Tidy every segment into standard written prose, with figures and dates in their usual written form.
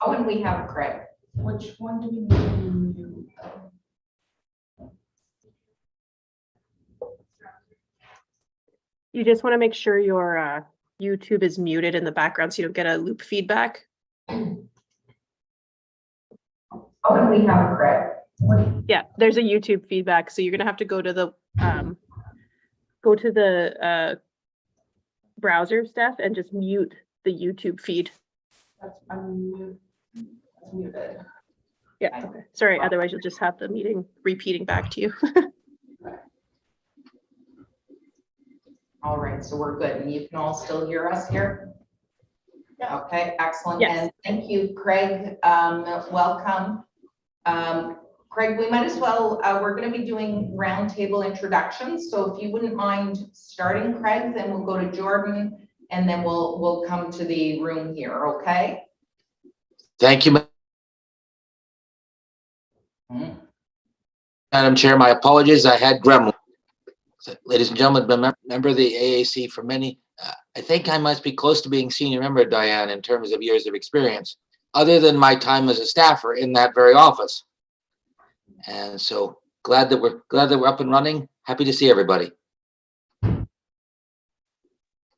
Oh, and we have Craig. Which one do we need to mute? You just want to make sure your YouTube is muted in the background so you don't get a loop feedback. Oh, and we have Craig. Yeah, there's a YouTube feedback, so you're gonna have to go to the browser stuff and just mute the YouTube feed. That's muted. Yeah, okay. Sorry, otherwise you'll just have the meeting repeating back to you. All right, so we're good. And you can all still hear us here? Yeah. Okay, excellent. Yes. And thank you, Craig. Welcome. Craig, we might as well, we're going to be doing roundtable introductions. So if you wouldn't mind starting, Craig, then we'll go to Jordan and then we'll come to the room here, okay? Thank you, Madam Chair. My apologies. I had gremlins. Ladies and gentlemen, been member of the AAC for many. I think I must be close to being senior member, Diane, in terms of years of experience, other than my time as a staffer in that very office. And so glad that we're up and running. Happy to see everybody.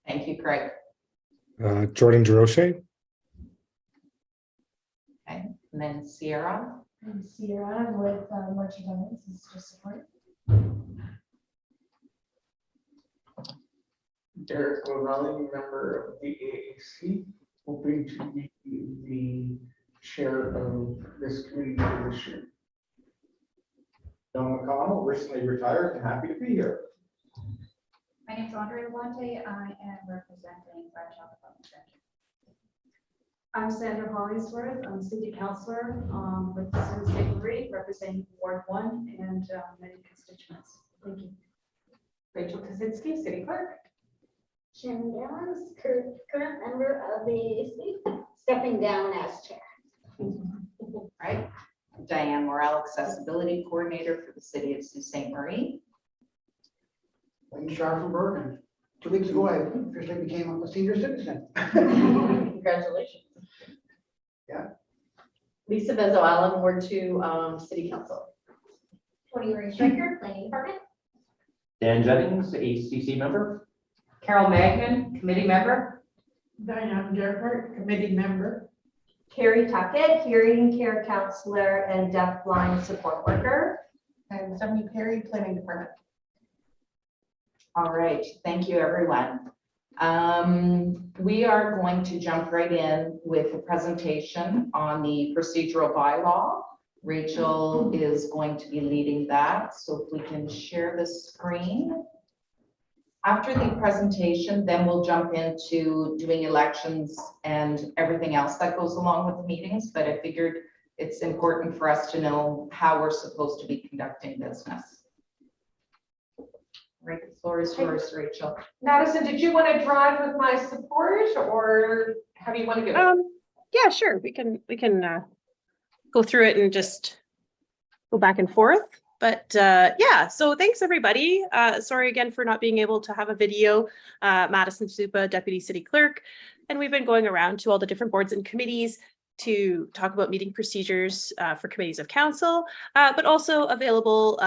Thank you, Craig. Jordan Durocher. Okay, and then Sierra. I'm Sierra with Merchandise to support. Derek O'Reilly, member of the AAC, hoping to be the chair of this committee for this year. Don McConnell, recently retired and happy to be here. My name is Andre Levante. I am representing Bradshaw Development Center. I'm Sandra Hollingsworth. I'm city councilor with the City of St. Marie, representing Ward 1 and many constituents. Thank you. Rachel Kaczynski, city clerk. Shannon Gallons, current member of the AAC, stepping down as chair. Right. Diane Morel, accessibility coordinator for the city of Sault Ste. Marie. Wayne Shar from Bergen. 2 weeks ago, I officially became a senior citizen. Congratulations. Yeah. Lisa Bezo Allen, Ward 2, City Council. Tony Ray Striker, planning department. Dan Jennings, ACC member. Carol Magnan, committee member. Diane Gerhart, committee member. Carrie Tuckett, hearing care counselor and deafblind support worker. And Stephanie Perry, planning department. All right, thank you, everyone. We are going to jump right in with a presentation on the procedural bylaw. Rachel is going to be leading that, so if we can share the screen. After the presentation, then we'll jump into doing elections and everything else that goes along with the meetings, but I figured it's important for us to know how we're supposed to be conducting business. Right, the floor is yours, Rachel. Madison, did you want to drive with my support or how do you want to go? Yeah, sure. We can go through it and just go back and forth. But yeah, so thanks everybody. Sorry again for not being able to have a video. Madison Supa, Deputy City Clerk, and we've been going around to all the different boards and committees to talk about meeting procedures for committees of council, but also available.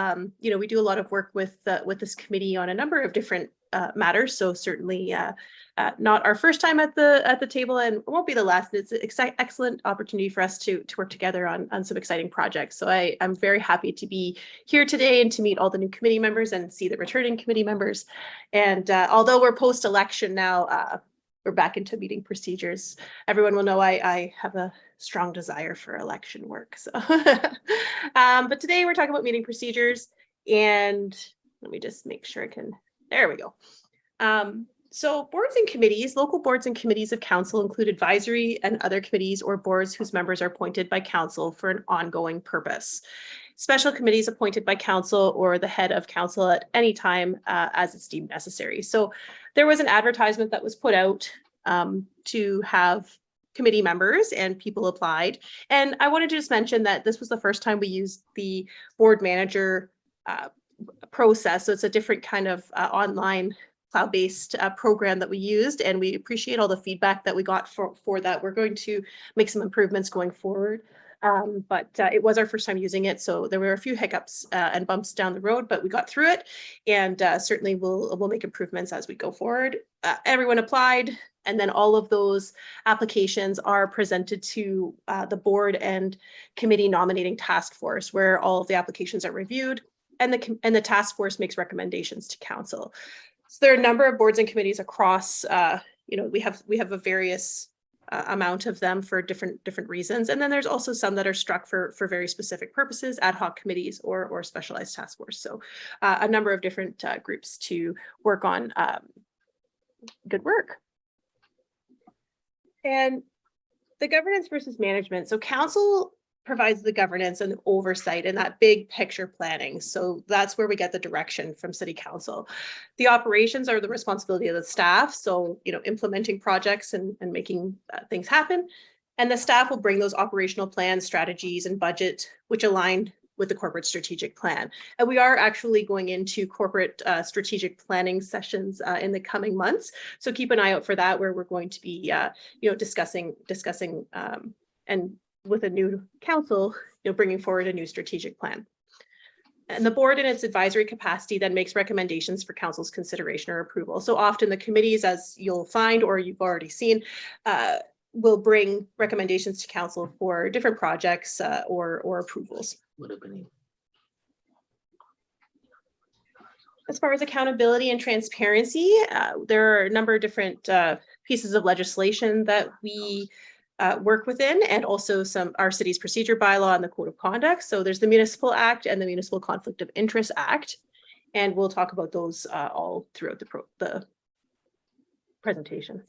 We do a lot of work with this committee on a number of different matters. So certainly not our first time at the table, and won't be the last. It's an excellent opportunity for us to work together on some exciting projects. So I'm very happy to be here today and to meet all the new committee members and see the returning committee members. And although we're post-election now, we're back into meeting procedures. Everyone will know I have a strong desire for election work. So, but today we're talking about meeting procedures, and let me just make sure I can. There we go. So boards and committees, local boards and committees of council include advisory and other committees or boards whose members are appointed by council for an ongoing purpose. Special committees appointed by council or the head of council at any time as it's deemed necessary. So there was an advertisement that was put out to have committee members, and people applied. And I wanted to just mention that this was the first time we used the board manager process. So it's a different kind of online cloud-based program that we used, and we appreciate all the feedback that we got for that. We're going to make some improvements going forward. But it was our first time using it, so there were a few hiccups and bumps down the road, but we got through it, and certainly we'll make improvements as we go forward. Everyone applied, and then all of those applications are presented to the board and committee nominating task force, where all of the applications are reviewed, and the task force makes recommendations to council. So there are a number of boards and committees across. We have a various amount of them for different reasons, and then there's also some that are struck for very specific purposes, ad hoc committees or specialized task force. So a number of different groups to work on good work. And the governance versus management. So council provides the governance and oversight and that big picture planning. So that's where we get the direction from city council. The operations are the responsibility of the staff. So, implementing projects and making things happen. And the staff will bring those operational plans, strategies, and budget, which align with the corporate strategic plan. And we are actually going into corporate strategic planning sessions in the coming months. So keep an eye out for that, where we're going to be, discussing and with a new council, bringing forward a new strategic plan. And the board in its advisory capacity then makes recommendations for council's consideration or approval. So often the committees, as you'll find or you've already seen, will bring recommendations to council for different projects or approvals. As far as accountability and transparency, there are a number of different pieces of legislation that we work within, and also our city's procedure bylaw and the code of conduct. So there's the Municipal Act and the Municipal Conflict of Interest Act, and we'll talk about those all throughout the presentation.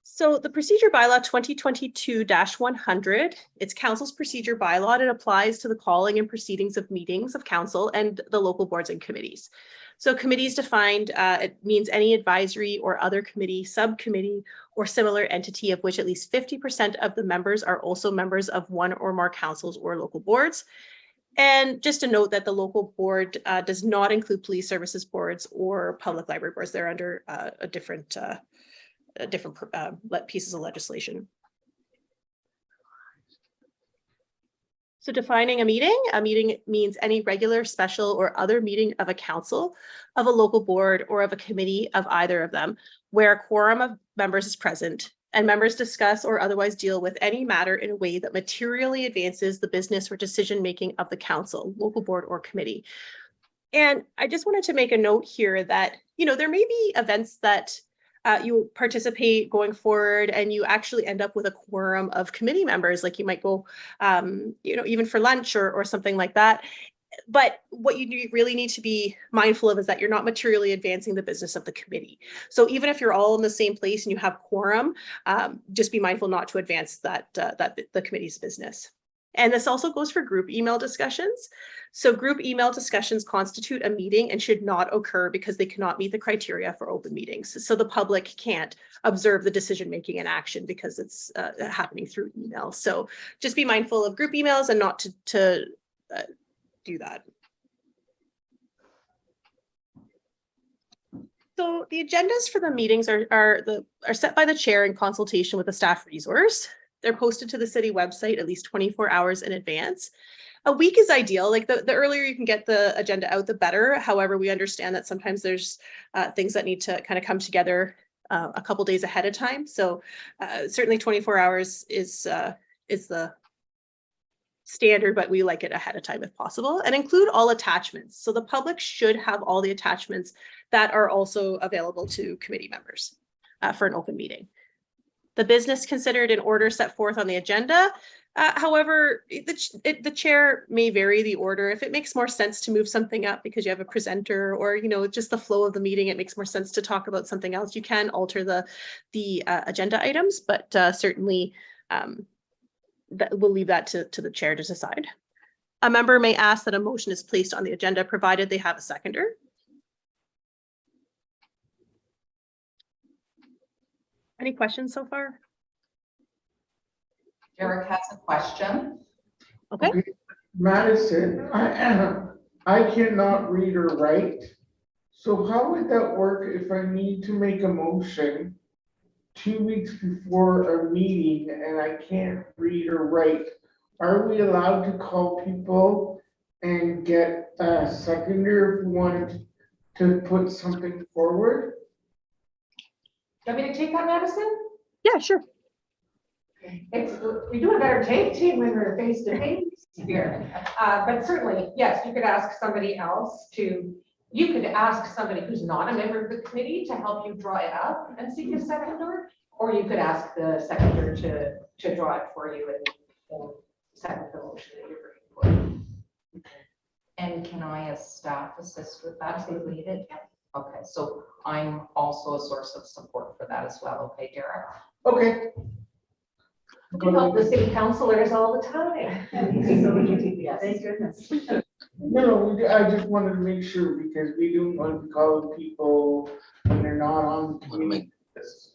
So the procedure bylaw 2022-100, it's council's procedure bylaw, and it applies to the calling and proceedings of meetings of council and the local boards and committees. So committees defined, it means any advisory or other committee, subcommittee, or similar entity of which at least 50% of the members are also members of one or more councils or local boards. And just to note that the local board does not include police services boards or public library boards. They're under a different pieces of legislation. So defining a meeting means any regular, special, or other meeting of a council, of a local board, or of a committee of either of them, where a quorum of members is present and members discuss or otherwise deal with any matter in a way that materially advances the business or decision-making of the council, local board, or committee. And I just wanted to make a note here that, there may be events that you participate going forward and you actually end up with a quorum of committee members, like you might go, even for lunch or something like that. But what you really need to be mindful of is that you're not materially advancing the business of the committee. So even if you're all in the same place and you have quorum, just be mindful not to advance the committee's business. And this also goes for group email discussions. So group email discussions constitute a meeting and should not occur because they cannot meet the criteria for open meetings. So the public can't observe the decision-making and action because it's happening through email. So just be mindful of group emails and not to do that. So the agendas for the meetings are set by the chair in consultation with the staff resource. They're posted to the city website at least 24 hours in advance. A week is ideal. Like the earlier you can get the agenda out, the better. However, we understand that sometimes there's things that need to kind of come together a couple days ahead of time. So certainly 24 hours is the standard, but we like it ahead of time if possible, and include all attachments. So the public should have all the attachments that are also available to committee members for an open meeting. The business considered in order set forth on the agenda. However, the chair may vary the order. If it makes more sense to move something up because you have a presenter or, just the flow of the meeting, it makes more sense to talk about something else. You can alter the agenda items, but certainly we'll leave that to the chair to decide. A member may ask that a motion is placed on the agenda provided they have a seconder. Any questions so far? Derek has a question. Okay. Madison, I cannot read or write, So how would that work if I need to make a motion 2 weeks before a meeting and I can't read or write? Are we allowed to call people and get a seconder if we wanted to put something forward? Do you want me to take that, Madison? Yeah, sure. We do a better team when we're face to face here. But certainly, yes, you could ask somebody else you could ask somebody who's not a member of the committee to help you draw it up and seek a seconder, or you could ask the seconder to draw it for you and second the motion that you're bringing forward. And can I as staff assist with that if needed? Okay, so I'm also a source of support for that as well. Okay, Derek? Okay. You can help the city councilors all the time. Yes. Thank goodness. No, I just wanted to make sure because we don't want to be calling people when they're not on committee business.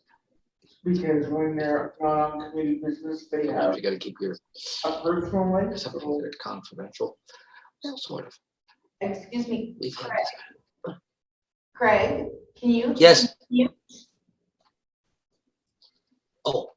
Because when they're not on committee business, they have You gotta keep your, a personal life. something So that's confidential, sort of. Excuse me, We've had this. Craig, can you? Yes. You- Oh,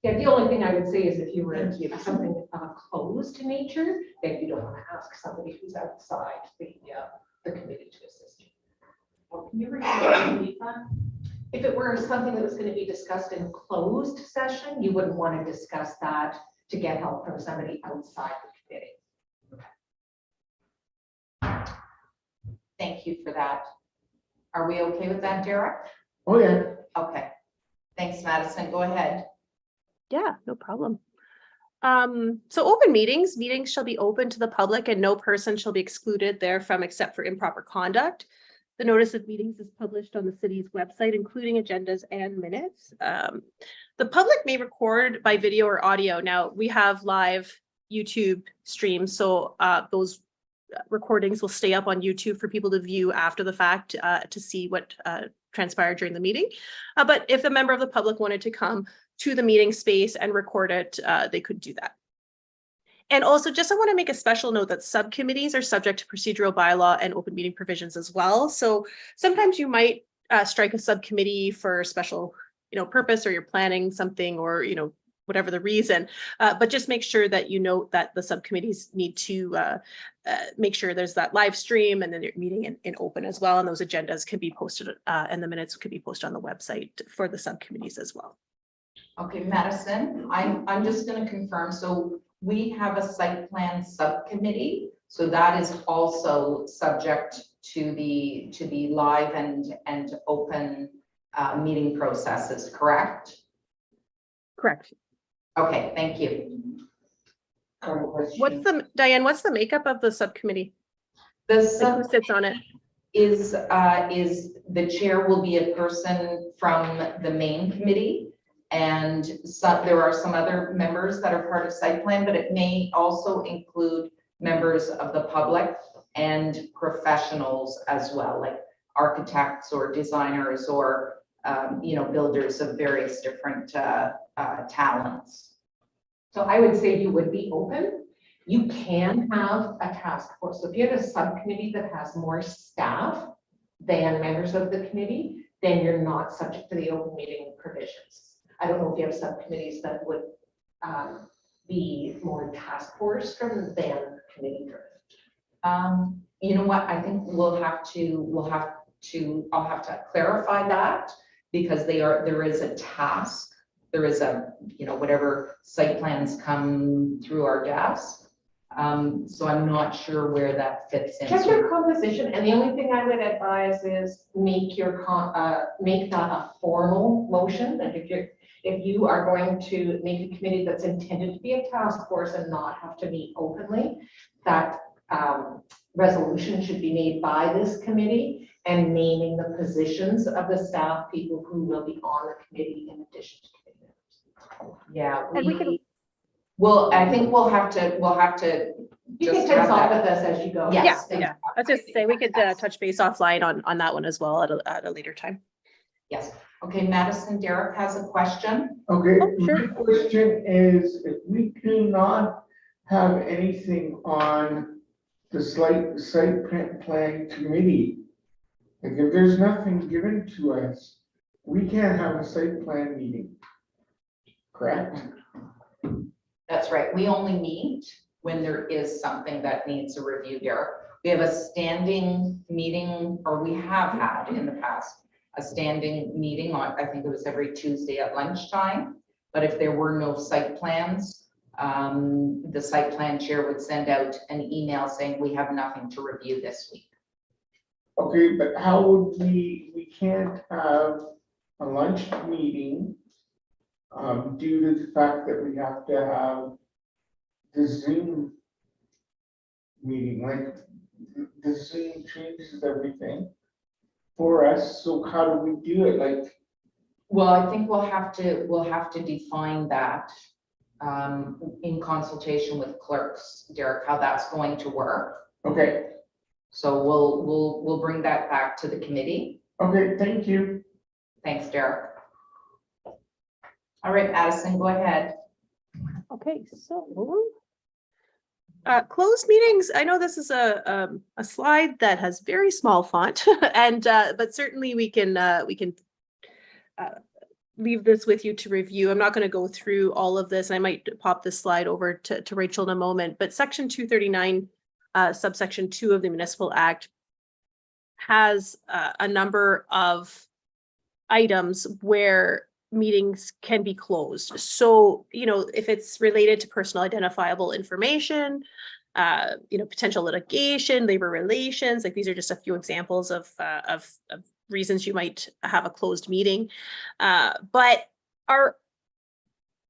Yeah, the only thing I would say is if you were into something of a closed nature, then you don't want to ask somebody who's outside the committee to assist you. Well, can you repeat that? If it were something that was going to be discussed in closed session, you wouldn't want to discuss that to get help from somebody outside the committee. Thank you for that. Are we okay with that, Derek? Oh, yeah. Okay. Thanks, Madison. Go ahead. Yeah, no problem. So open meetings shall be open to the public and no person shall be excluded therefrom except for improper conduct. The notice of meetings is published on the city's website, including agendas and minutes. The public may record by video or audio. Now, we have live YouTube streams, so those recordings will stay up on YouTube for people to view after the fact to see what transpired during the meeting. But if a member of the public wanted to come to the meeting space and record it, they could do that. And also, just I want to make a special note that subcommittees are subject to procedural bylaw and open meeting provisions as well. So sometimes you might strike a subcommittee for special, purpose, or you're planning something, or whatever the reason. But just make sure that you note that the subcommittees need to make sure there's that live stream and then your meeting in open as well. And those agendas can be posted and the minutes can be posted on the website for the subcommittees as well. Okay, Madison, I'm just going to confirm. So we have a site plan subcommittee. So that is also subject to the live and open meeting processes, correct? Correct. Okay, thank you. Diane, what's the makeup of the subcommittee? The Who sits on it? is the chair will be a person from the main committee. And there are some other members that are part of site plan, but it may also include members of the public and professionals as well, like architects or designers or builders of various different talents. So I would say you would be open. You can have a task force. So if you have a subcommittee that has more staff than members of the committee, then you're not subject to the open meeting provisions. I don't know if you have subcommittees that would be more task force driven than committee driven. You know what? I think I'll have to clarify that because there is a task. There is a, whatever site plans come through our desk. So I'm not sure where that fits in. Check your composition, and the only thing I would advise is make that a formal motion. That if you are going to make a committee that's intended to be a task force and not have to meet openly, that resolution should be made by this committee and naming the positions of the staff people who will be on the committee in addition to committee members. Yeah, And I think we'll have to. You can consult with us as you go. Yes. Yeah. I was just say we could touch base offline on that one as well at a later time. Yes. Okay, Madison, Derek has a question. Okay, Oh, sure. my question is, if we do not have anything on the site plan committee, like if there's nothing given to us, we can't have a site plan meeting. Correct? That's right. We only meet when there is something that needs a review, Derek. We have a standing meeting, or we have had in the past, a standing meeting on, I think it was every Tuesday at lunchtime. But if there were no site plans, the site plan chair would send out an email saying we have nothing to review this week. Okay, but how would we can't have a lunch meeting due to the fact that we have to have the Zoom meeting, like the Zoom changes everything for us, so how do we do it, like? Well, I think we'll have to define that in consultation with clerks, Derek, how that's going to work. Okay, So we'll bring that back to the committee. okay, thank you. Thanks, Derek. All right, Madison, go ahead. Okay, so closed meetings. I know this is a slide that has very small font, and but certainly we can leave this with you to review. I'm not going to go through all of this. I might pop this slide over to Rachel in a moment, but Section 239, subsection 2 of the Municipal Act has a number of items where meetings can be closed. So, you know, if it's related to personal identifiable information, you know, potential litigation, labor relations, like these are just a few examples of reasons you might have a closed meeting. But our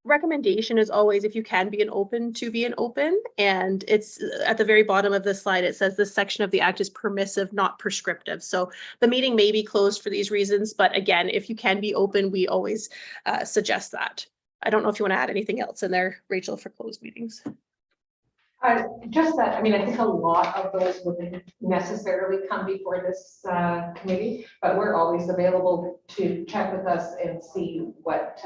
recommendation is always, if you can be an open, to be an open. And it's at the very bottom of this slide, it says this section of the act is permissive, not prescriptive. So the meeting may be closed for these reasons, but again, if you can be open, we always suggest that. I don't know if you want to add anything else in there, Rachel, for closed meetings. Just that, I mean, I think a lot of those wouldn't necessarily come before this committee, but we're always available to check with us and see what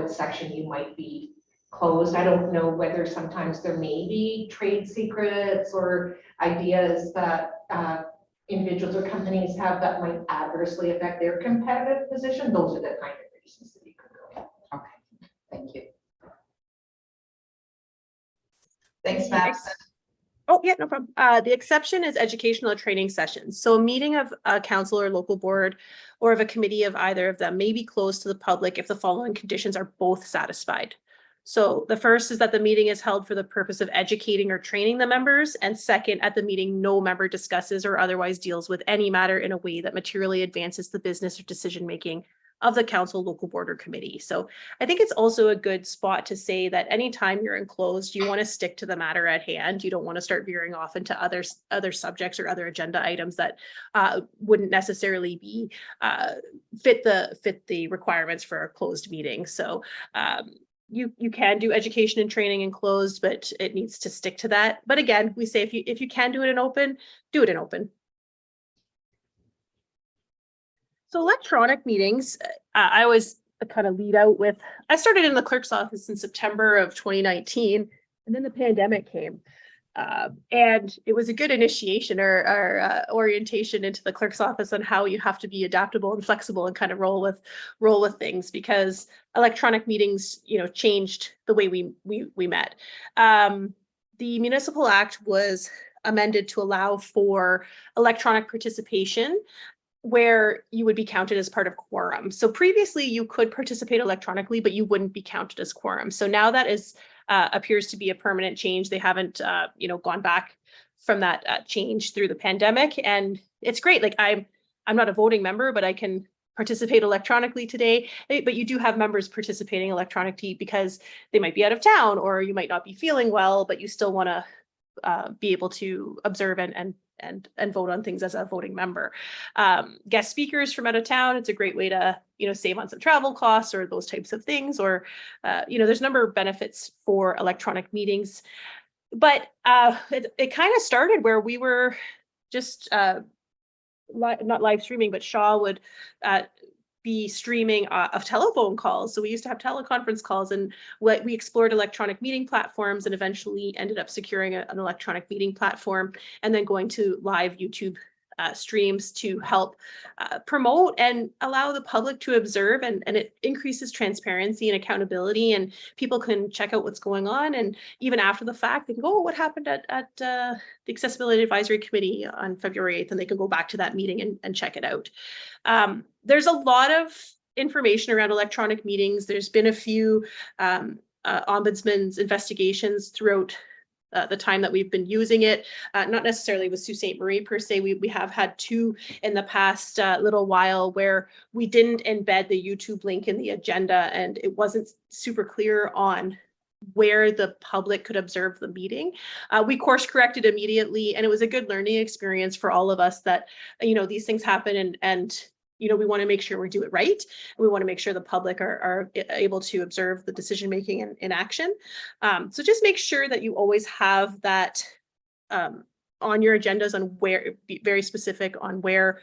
section you might be closed. I don't know whether sometimes there may be trade secrets or ideas that individuals or companies have that might adversely affect their competitive position. Those are the kind of reasons that you could go. Okay, thank you. Thanks, Madison. Oh, yeah, no problem. The exception is educational or training sessions. So a meeting of a council or local board or of a committee of either of them may be closed to the public if the following conditions are both satisfied. So the first is that the meeting is held for the purpose of educating or training the members. And second, at the meeting, no member discusses or otherwise deals with any matter in a way that materially advances the business or decision-making of the council, local board, or committee. So I think it's also a good spot to say that anytime you're enclosed, you want to stick to the matter at hand. You don't want to start veering off into other subjects or other agenda items that wouldn't necessarily be fit the requirements for a closed meeting. So you can do education and training in closed, but it needs to stick to that. But again, we say if you can do it in open, do it in open. So electronic meetings, I always kind of lead out with, I started in the clerk's office in September of 2019, and then the pandemic came. And it was a good initiation or orientation into the clerk's office on how you have to be adaptable and flexible and kind of roll with things, because electronic meetings, you know, changed the way we met. The Municipal Act was amended to allow for electronic participation where you would be counted as part of quorum. So previously you could participate electronically, but you wouldn't be counted as quorum. So now that is appears to be a permanent change. They haven't, gone back from that change through the pandemic, and it's great. Like I'm not a voting member, but I can participate electronically today. But you do have members participating electronically because they might be out of town, or you might not be feeling well, but you still want to be able to observe and vote on things as a voting member. Guest speakers from out of town, it's a great way to, save on some travel costs or those types of things, or, there's a number of benefits for electronic meetings. But it kind of started where we were just not live streaming, but Shaw would be streaming of telephone calls. So we used to have teleconference calls, and we explored electronic meeting platforms and eventually ended up securing an electronic meeting platform and then going to live YouTube streams to help promote and allow the public to observe, and it increases transparency and accountability, and people can check out what's going on, and even after the fact they can go, oh, what happened at the Accessibility Advisory Committee on February 8th, and they can go back to that meeting and check it out. There's a lot of information around electronic meetings. There's been a few ombudsman's investigations throughout the time that we've been using it, not necessarily with Sault Ste. Marie per se. We have had 2 in the past little while where we didn't embed the YouTube link in the agenda, and it wasn't super clear on where the public could observe the meeting. We course corrected immediately, and it was a good learning experience for all of us that, you know, these things happen, and you know, we want to make sure we do it right. We want to make sure the public are able to observe the decision making in action. So just make sure that you always have that on your agendas, on where, be very specific on where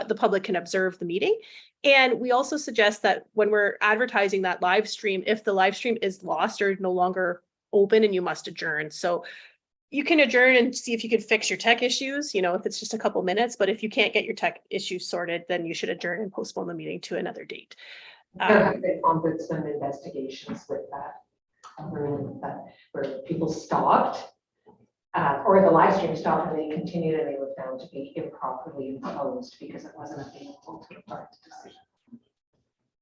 the public can observe the meeting. And we also suggest that when we're advertising that live stream, if the live stream is lost or no longer open, and you must adjourn. So you can adjourn and see if you can fix your tech issues, you know, if it's just a couple minutes, but if you can't get your tech issues sorted, then you should adjourn and postpone the meeting to another date. There have been ombudsman investigations with that, where people stopped, or the live stream stopped and they continued, and they were found to be improperly imposed because it wasn't available to the parties' decision.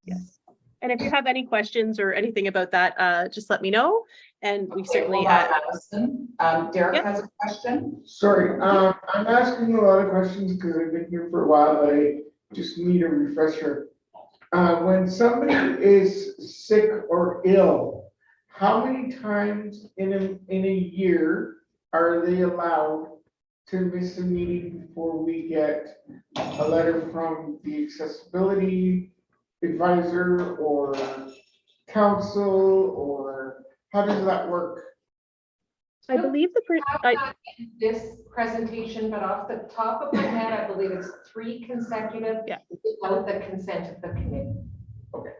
Yes. And if you have any questions or anything about that, just let me know. And we certainly Derek Yep. has a question. Sorry, I'm asking a lot of questions because I've been here for a while, but I just need a refresher. When somebody is sick or ill, how many times in a year are they allowed to miss a meeting before we get a letter from the accessibility advisor or council, or how does that work? I believe This presentation, but off the top of my head, I believe it's 3 consecutive without the consent of the committee. Okay.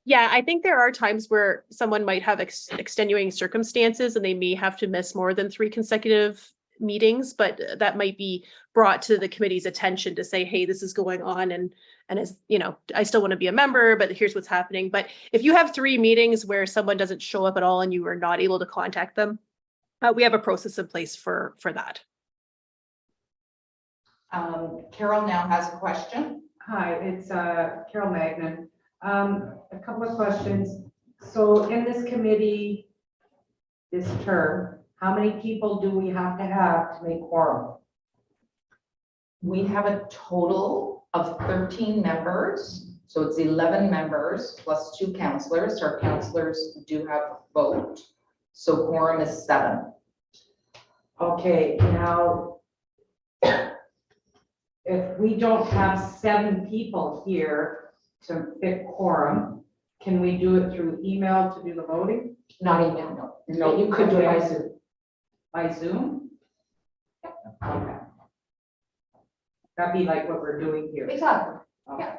Yeah, I think there are times where someone might have extenuating circumstances and they may have to miss more than 3 consecutive meetings, but that might be brought to the committee's attention to say, hey, this is going on, and as you know, I still want to be a member, but here's what's happening. But if you have 3 meetings where someone doesn't show up at all and you are not able to contact them, we have a process in place for that. Carol now has a question. Hi, it's Carol Magnan. A couple of questions. So in this committee, this term, how many people do we have to make quorum? We have a total of 13 members. So it's 11 members plus 2 councillors. Our councillors do have a vote. So quorum is 7. Okay, now, if we don't have 7 people here to fit quorum, can we do it through email to do the voting? Not email, no. No. You could do it by Zoom. By Zoom? Okay. That'd be like what we're doing here. Exactly. Okay. Yeah.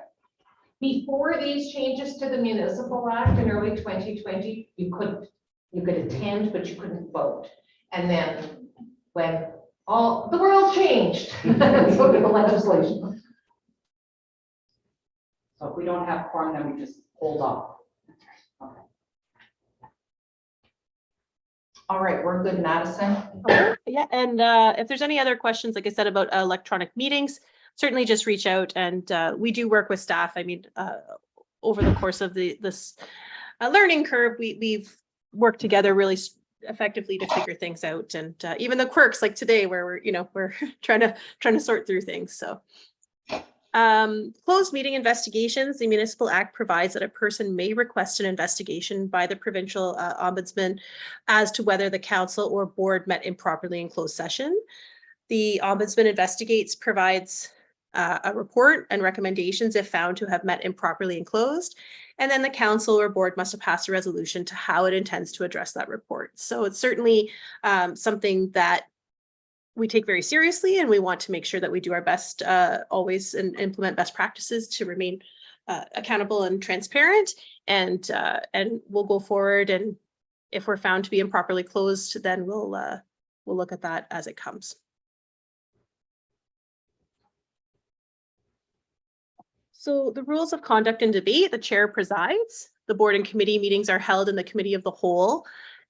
Before these changes to the Municipal Act in early 2020, you could attend, but you couldn't vote. And then when all the world changed, so did the legislation. So if we don't have quorum, then we just hold off. Okay. All right, we're good, Madison. Yeah, and if there's any other questions, like I said, about electronic meetings, certainly just reach out, and we do work with staff. I mean, over the course of this learning curve, we've worked together really effectively to figure things out, and even the quirks like today where we're trying to sort through things. So closed meeting investigations. The Municipal Act provides that a person may request an investigation by the provincial ombudsman as to whether the council or board met improperly in closed session. The ombudsman investigates, provides a report and recommendations if found to have met improperly in closed, and then the council or board must have passed a resolution to how it intends to address that report. So it's certainly something that we take very seriously, and we want to make sure that we do our best always and implement best practices to remain accountable and transparent. And we'll go forward, and if we're found to be improperly closed, then we'll look at that as it comes. So the rules of conduct and debate, the chair presides. The board and committee meetings are held in the committee of the whole,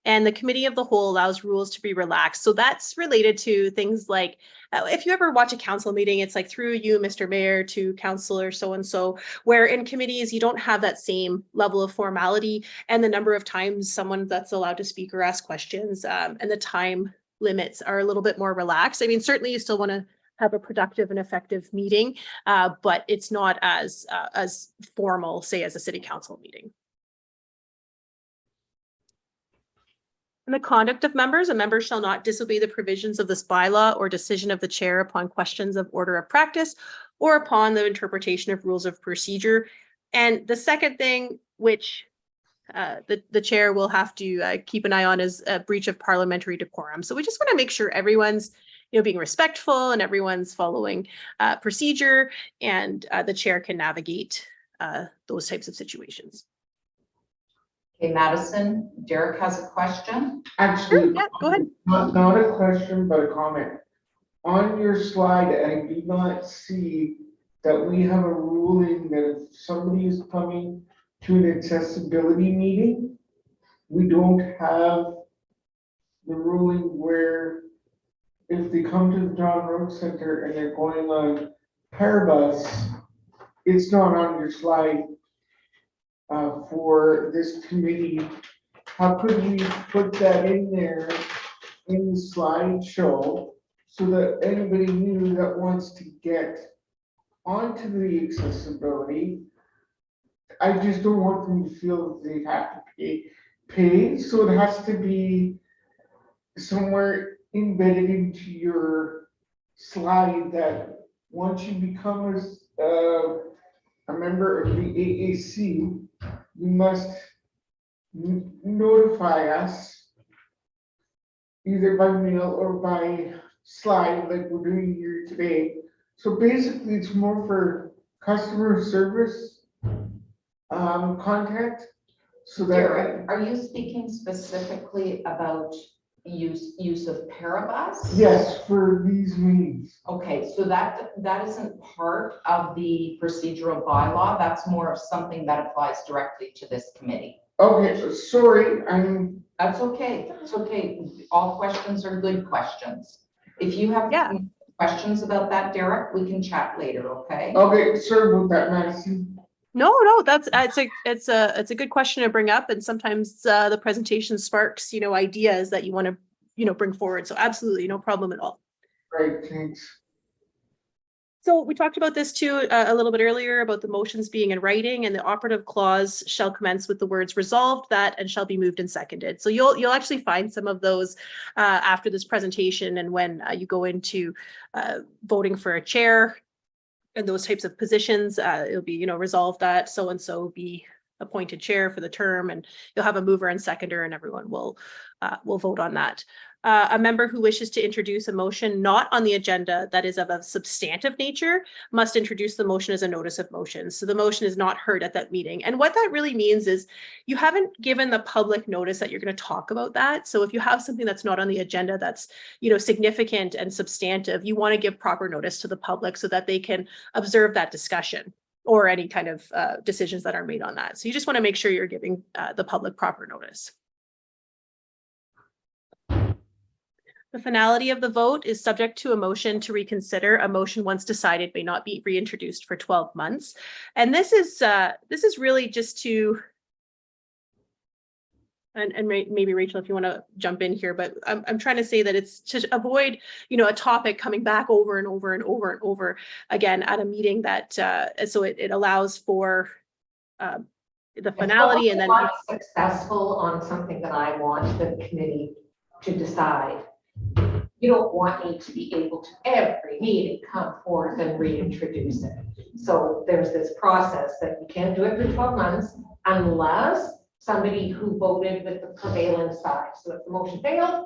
and the committee of the whole allows rules to be relaxed. So that's related to things like, if you ever watch a council meeting, it's like through you, Mr. Mayor, to councillor so-and-so, where in committees, you don't have that same level of formality and the number of times someone that's allowed to speak or ask questions, and the time limits are a little bit more relaxed. I mean, certainly you still want to have a productive and effective meeting, but it's not as formal, say, as a city council meeting. In the conduct of members, a member shall not disobey the provisions of this bylaw or decision of the chair upon questions of order of practice or upon the interpretation of rules of procedure. And the second thing, which the chair will have to keep an eye on, is a breach of parliamentary decorum. So we just want to make sure everyone's being respectful and everyone's following procedure, and the chair can navigate those types of situations. Okay, Madison, Derek has a question. Actually, Yeah, go ahead. not a question, but a comment. On your slide, I do not see that we have a ruling that if somebody is coming to an accessibility meeting, we don't have the ruling where if they come to the John Road Center and they're going on Parabus, it's not on your slide for this committee. How could we put that in there in the slideshow so that anybody new that wants to get onto the accessibility, I just don't want them to feel that they have to pay. So it has to be somewhere embedded into your slide that once you become a member of the AAC, you must notify us either by mail or by slide like we're doing here today. So basically it's more for customer service contact. So that Derek, are you speaking specifically about use of Parabus? yes, for these meetings. Okay, so that isn't part of the procedural bylaw. That's more of something that applies directly to this committee. Okay, so sorry, That's okay. It's okay. All questions are good questions. If you have questions about that, Derek, we can chat later, okay? Okay, sorry about that, Madison. No, that's it's a good question to bring up, and sometimes the presentation sparks ideas that you want to bring forward. So absolutely no problem at all. Great, thanks. So we talked about this too a little bit earlier about the motions being in writing, and the operative clause shall commence with the words resolved that and shall be moved and seconded. So you'll actually find some of those after this presentation, and when you go into voting for a chair and those types of positions, it'll be resolved that so and so be appointed chair for the term, and you'll have a mover and seconder, and everyone will vote on that. A member who wishes to introduce a motion not on the agenda that is of a substantive nature must introduce the motion as a notice of motion. So the motion is not heard at that meeting. And what that really means is you haven't given the public notice that you're going to talk about that. So if you have something that's not on the agenda that's significant and substantive, you want to give proper notice to the public so that they can observe that discussion or any kind of decisions that are made on that. So you just want to make sure you're giving the public proper notice. The finality of the vote is subject to a motion to reconsider. A motion once decided may not be reintroduced for 12 months. And this is really just to, and maybe Rachel, if you want to jump in here, but I'm trying to say that it's to avoid, a topic coming back over and over and over and over again at a meeting that, so it allows for the finality and then. If I'm successful on something that I want the committee to decide, you don't want me to be able to every meeting come forth and reintroduce it. So there's this process that you can't do it for 12 months unless somebody who voted with the prevailing side. So if the motion failed,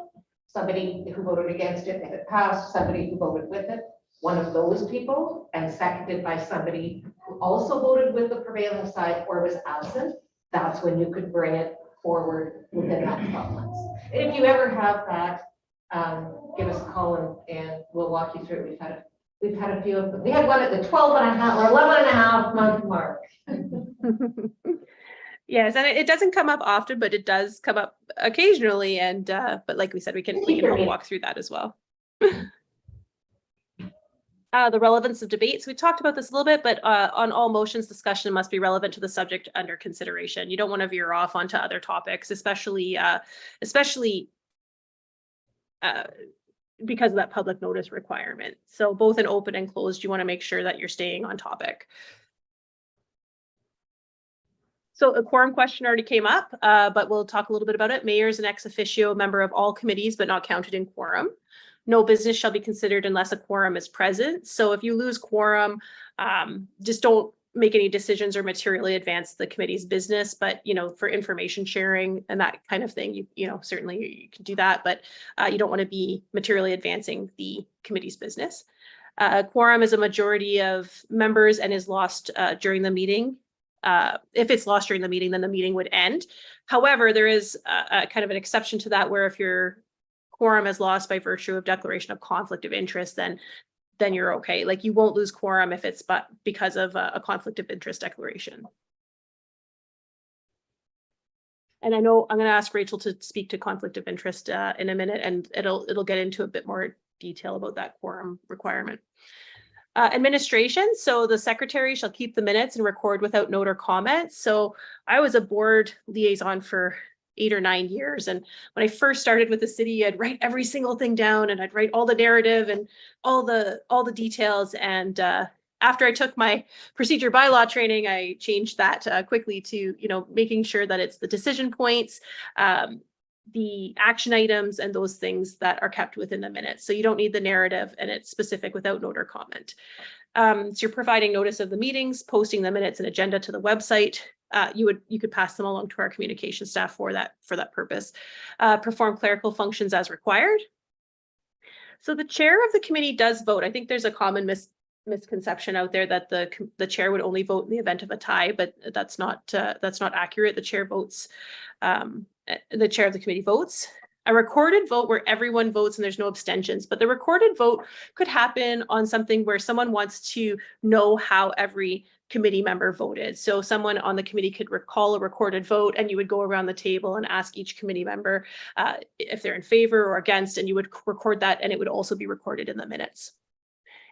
somebody who voted against it. If it passed, somebody who voted with it, one of those people, and seconded by somebody who also voted with the prevailing side or was absent, that's when you could bring it forward within that 12 months. If you ever have that, give us a call and we'll walk you through it. We've had a few of them. We had one at the 12 and a half or 11 and a half month mark. Yes, and it doesn't come up often, but it does come up occasionally. And but like we said, we can help walk through that as well. The relevance of debates. We talked about this a little bit, but on all motions, discussion must be relevant to the subject under consideration. You don't want to veer off onto other topics, especially because of that public notice requirement. So both in open and closed, you want to make sure that you're staying on topic. So a quorum question already came up, but we'll talk a little bit about it. Mayor is an ex officio member of all committees, but not counted in quorum. No business shall be considered unless a quorum is present. So if you lose quorum, just don't make any decisions or materially advance the committee's business. But, you know, for information sharing and that kind of thing, you know, certainly you can do that, but you don't want to be materially advancing the committee's business. Quorum is a majority of members and is lost during the meeting. If it's lost during the meeting, then the meeting would end. However, there is a kind of an exception to that, where if your quorum is lost by virtue of declaration of conflict of interest, then you're okay. Like, you won't lose quorum if it's because of a conflict of interest declaration. And I know I'm going to ask Rachel to speak to conflict of interest in a minute, and it'll get into a bit more detail about that quorum requirement. Administration. So the secretary shall keep the minutes and record without note or comment. So I was a board liaison for 8 or 9 years. And when I first started with the city, I'd write every single thing down, and I'd write all the narrative and all the details. And after I took my procedure bylaw training, I changed that quickly to, you know, making sure that it's the decision points, the action items, and those things that are kept within the minutes. So you don't need the narrative, and it's specific without note or comment. So you're providing notice of the meetings, posting the minutes and agenda to the website. You could pass them along to our communication staff for that purpose. Perform clerical functions as required. So the chair of the committee does vote. I think there's a common misconception out there that the chair would only vote in the event of a tie, but that's not accurate. The chair votes. The chair of the committee votes. A recorded vote where everyone votes and there's no abstentions, but the recorded vote could happen on something where someone wants to know how every committee member voted. So someone on the committee could recall a recorded vote, and you would go around the table and ask each committee member if they're in favor or against, and you would record that, and it would also be recorded in the minutes.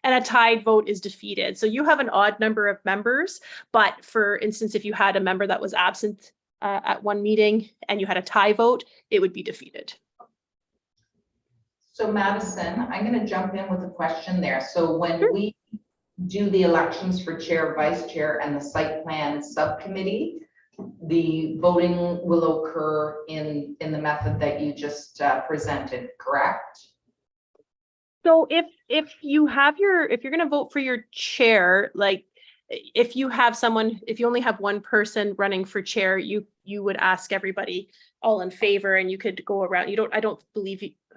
And a tied vote is defeated. So you have an odd number of members, but for instance, if you had a member that was absent at one meeting and you had a tie vote, it would be defeated. So Madison, I'm going to jump in with a question there. So when we do the elections for chair, vice chair, and the site plan subcommittee, the voting will occur in the method that you just presented, correct? So if you're going to vote for your chair, like if you only have one person running for chair, you would ask everybody all in favor, and you could go around.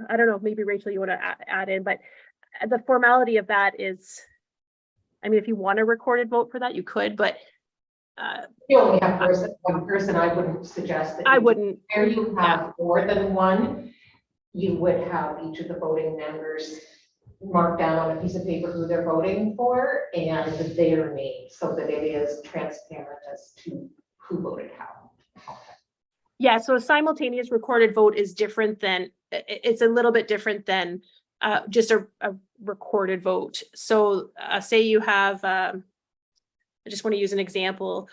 I don't know, maybe Rachel, you want to add in, but the formality of that is, I mean, if you want a recorded vote for that, you could, but you only have one person, I wouldn't suggest that. I wouldn't. Where you have more than one, you would have each of the voting members mark down on a piece of paper who they're voting for and their name, so that it is transparent as to who voted how. Yeah, so a simultaneous recorded vote is different than, it's a little bit different than just a recorded vote. So say you have, I just want to use an example.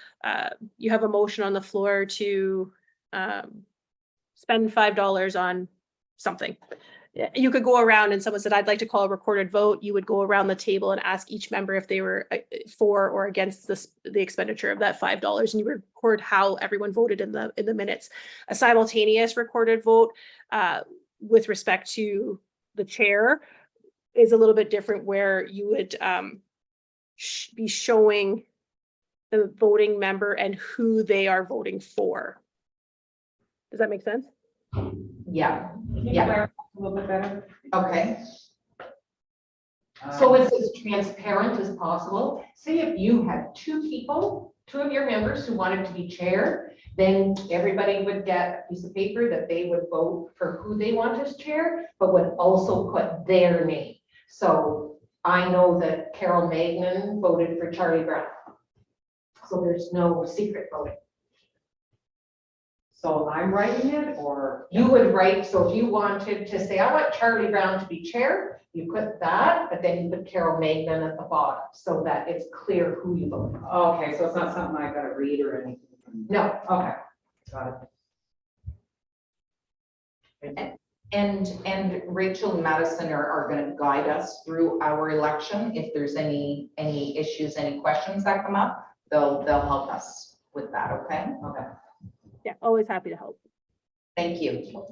You have a motion on the floor to spend $5 on something. You could go around, and someone said, I'd like to call a recorded vote. You would go around the table and ask each member if they were for or against the expenditure of that $5, and you would record how everyone voted in the minutes. A simultaneous recorded vote with respect to the chair is a little bit different, where you would be showing the voting member and who they are voting for. Does that make sense? Yeah, Can you Yeah. clarify a little bit better? okay, So it's as transparent as possible. Say if you had two people, two of your members who wanted to be chair, then everybody would get a piece of paper that they would vote for who they want as chair, but would also put their name. So I know that Carol Magnan voted for Charlie Brown. So there's no secret voting. So I'm writing it or? You would write, so if you wanted to say, I want Charlie Brown to be chair, you put that, but then you put Carol Magnan at the bottom so that it's clear who you voted for. Okay, so it's not something I gotta read or anything? No, Okay, got it. and Rachel and Madison are gonna guide us through our election. If there's any issues, any questions that come up, they'll help us with that, okay? Okay. Yeah, always happy to help. Thank you.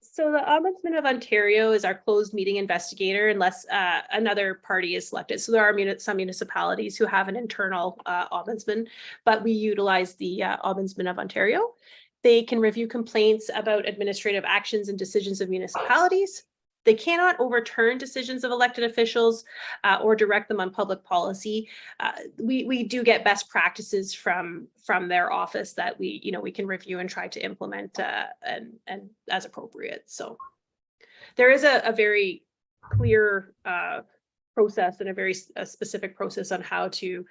So the Ombudsman of Ontario is our closed meeting investigator unless another party is selected. So there are some municipalities who have an internal ombudsman, but we utilize the Ombudsman of Ontario. They can review complaints about administrative actions and decisions of municipalities. They cannot overturn decisions of elected officials or direct them on public policy. We do get best practices from their office that we can review and try to implement and as appropriate. So there is a very clear process and a very specific process on how to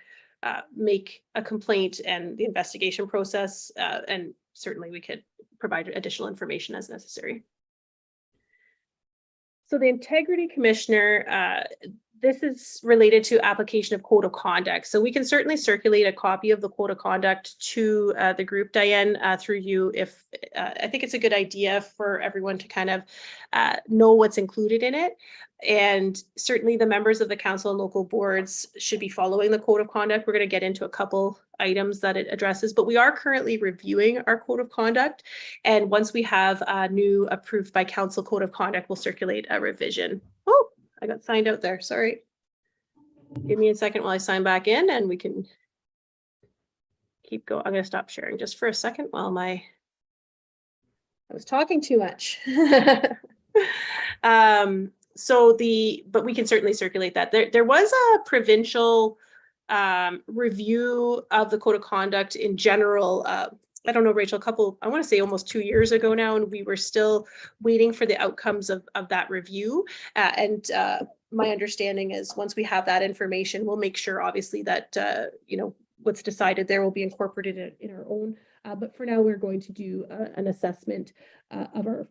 make a complaint and the investigation process. And certainly we could provide additional information as necessary. So the Integrity Commissioner, this is related to application of code of conduct. So we can certainly circulate a copy of the code of conduct to the group, Diane, through you. If I think it's a good idea for everyone to kind of know what's included in it. And certainly the members of the council and local boards should be following the code of conduct. We're going to get into a couple items that it addresses, but we are currently reviewing our code of conduct. And once we have a new approved by council code of conduct, we'll circulate a revision. Oh, I got signed out there. Sorry. Give me a second while I sign back in and we can keep going. I'm going to stop sharing just for a second while I was talking too much. But we can certainly circulate that. There was a provincial review of the code of conduct in general. I don't know, Rachel, I want to say almost 2 years ago now, and we were still waiting for the outcomes of that review. My understanding is once we have that information, we'll make sure obviously that, what's decided there will be incorporated in our own. But for now, we're going to do an assessment of our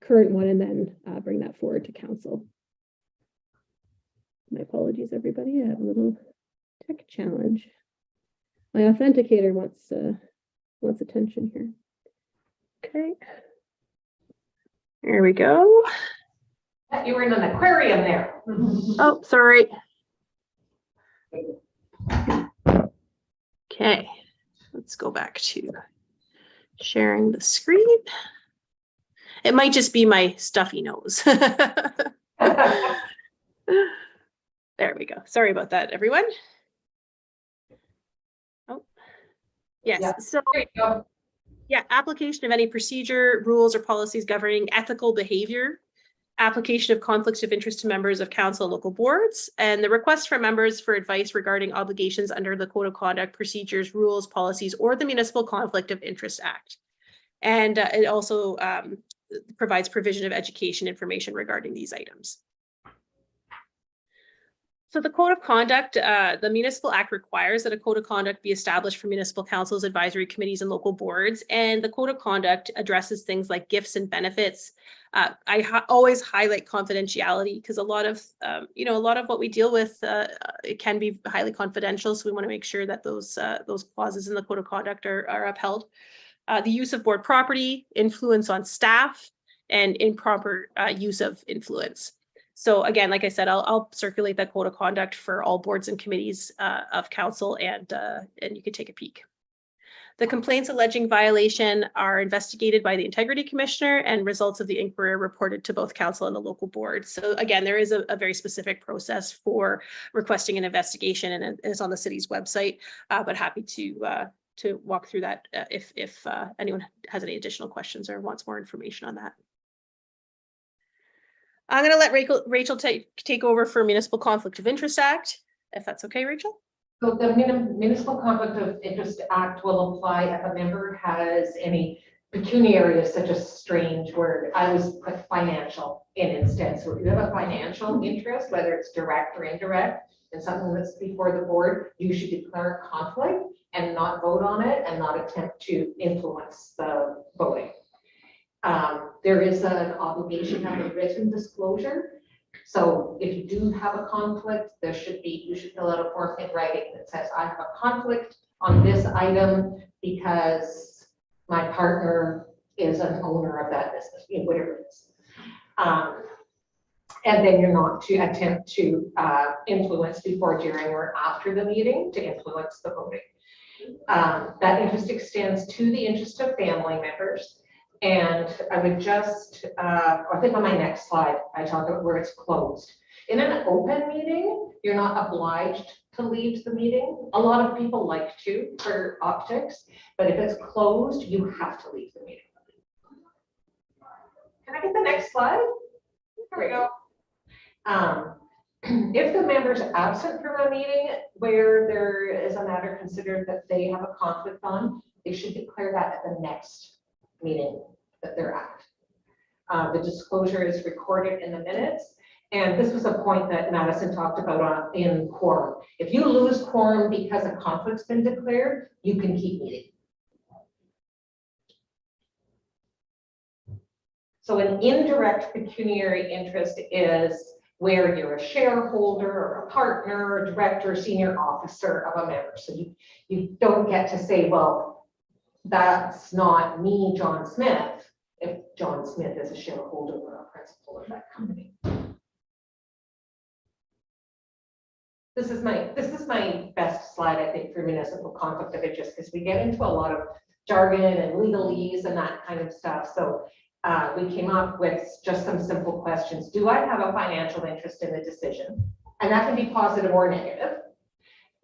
current one and then bring that forward to council. My apologies, everybody. I have a little tech challenge. My authenticator wants attention here. Okay. There we go. you were in an aquarium there. Oh, sorry. Okay, let's go back to sharing the screen. It might just be my stuffy nose. There we go. Sorry about that, everyone. Oh, yes. Yeah. So, There you go. yeah, application of any procedure, rules, or policies governing ethical behavior, application of conflicts of interest to members of council, local boards, and the request for members for advice regarding obligations under the Code of Conduct, procedures, rules, policies, or the Municipal Conflict of Interest Act. And it also provides provision of education information regarding these items. So the Code of Conduct, the Municipal Act requires that a Code of Conduct be established for municipal councils, advisory committees, and local boards. And the Code of Conduct addresses things like gifts and benefits. I always highlight confidentiality because a lot of what we deal with, it can be highly confidential. So we want to make sure that those clauses in the Code of Conduct are upheld. The use of board property, influence on staff, and improper use of influence. So again, like I said, I'll circulate that code of conduct for all boards and committees of council, and you can take a peek. The complaints alleging violation are investigated by the Integrity Commissioner, and results of the inquiry are reported to both council and the local board. So again, there is a very specific process for requesting an investigation, and it is on the city's website, but happy to to walk through that if anyone has any additional questions or wants more information on that. I'm going to let Rachel take over for Municipal Conflict of Interest Act, if that's okay, Rachel. So the Municipal Conflict of Interest Act will apply if a member has any pecuniary is such a strange word. I was put financial in instead. So if you have a financial interest, whether it's direct or indirect, and something that's before the board, you should declare a conflict and not vote on it and not attempt to influence the voting. There is an obligation to have a written disclosure. So if you do have a conflict, you should fill out a form in writing that says, I have a conflict on this item because my partner is an owner of that business, whatever it is. And then you're not to attempt to influence before, during, or after the meeting to influence the voting. That interest extends to the interest of family members. And I would just, I think on my next slide, I talk about where it's closed. In an open meeting, you're not obliged to leave the meeting. A lot of people like to for optics, but if it's closed, you have to leave the meeting. Can I get the next slide? There we go. If the member's absent from a meeting where there is a matter considered that they have a conflict on, they should declare that at the next meeting that they're at. The disclosure is recorded in the minutes. And this was a point that Madison talked about in quorum. If you lose quorum because a conflict's been declared, you can keep meeting. So an indirect pecuniary interest is where you're a shareholder or a partner, or director, senior officer of a member. So you don't get to say, well, that's not me, John Smith, if John Smith is a shareholder or a principal of that company. This is my best slide, I think, for municipal conflict of interest, because we get into a lot of jargon and legalese and that kind of stuff. So we came up with just some simple questions. Do I have a financial interest in the decision? And that can be positive or negative.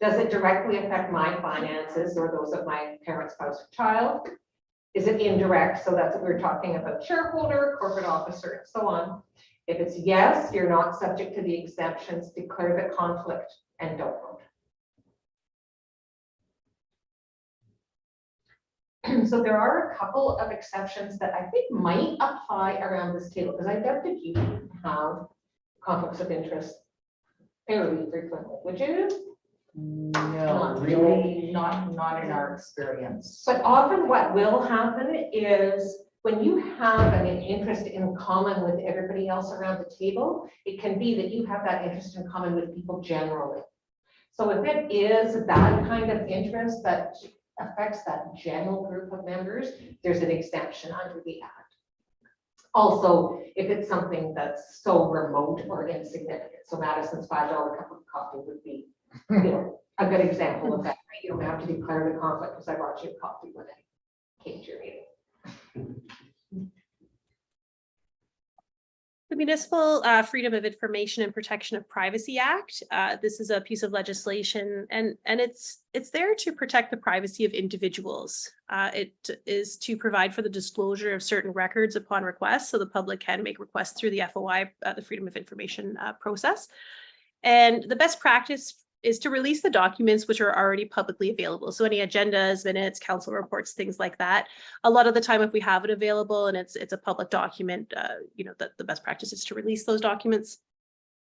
Does it directly affect my finances or those of my parent, spouse, or child? Is it indirect? So that's what we're talking about, shareholder, corporate officer, and so on. If it's yes, you're not subject to the exemptions, declare the conflict and don't vote. So there are a couple of exceptions that I think might apply around this table, because I doubt if you have conflicts of interest fairly frequently, would you? No, really, not in our experience. But often what will happen is when you have an interest in common with everybody else around the table, it can be that you have that interest in common with people generally. So if it is that kind of interest that affects that general group of members, there's an exemption under the Act. Also, if it's something that's so remote or insignificant, so Madison's $5 cup of coffee would be, a good example of that. You don't have to declare the conflict because I brought you a coffee when I came to your meeting. The Municipal Freedom of Information and Protection of Privacy Act. This is a piece of legislation, and it's there to protect the privacy of individuals. It is to provide for the disclosure of certain records upon request, so the public can make requests through the FOI, the Freedom of Information process. And the best practice is to release the documents which are already publicly available. So any agendas, minutes, council reports, things like that. A lot of the time, if we have it available and it's a public document, the best practice is to release those documents.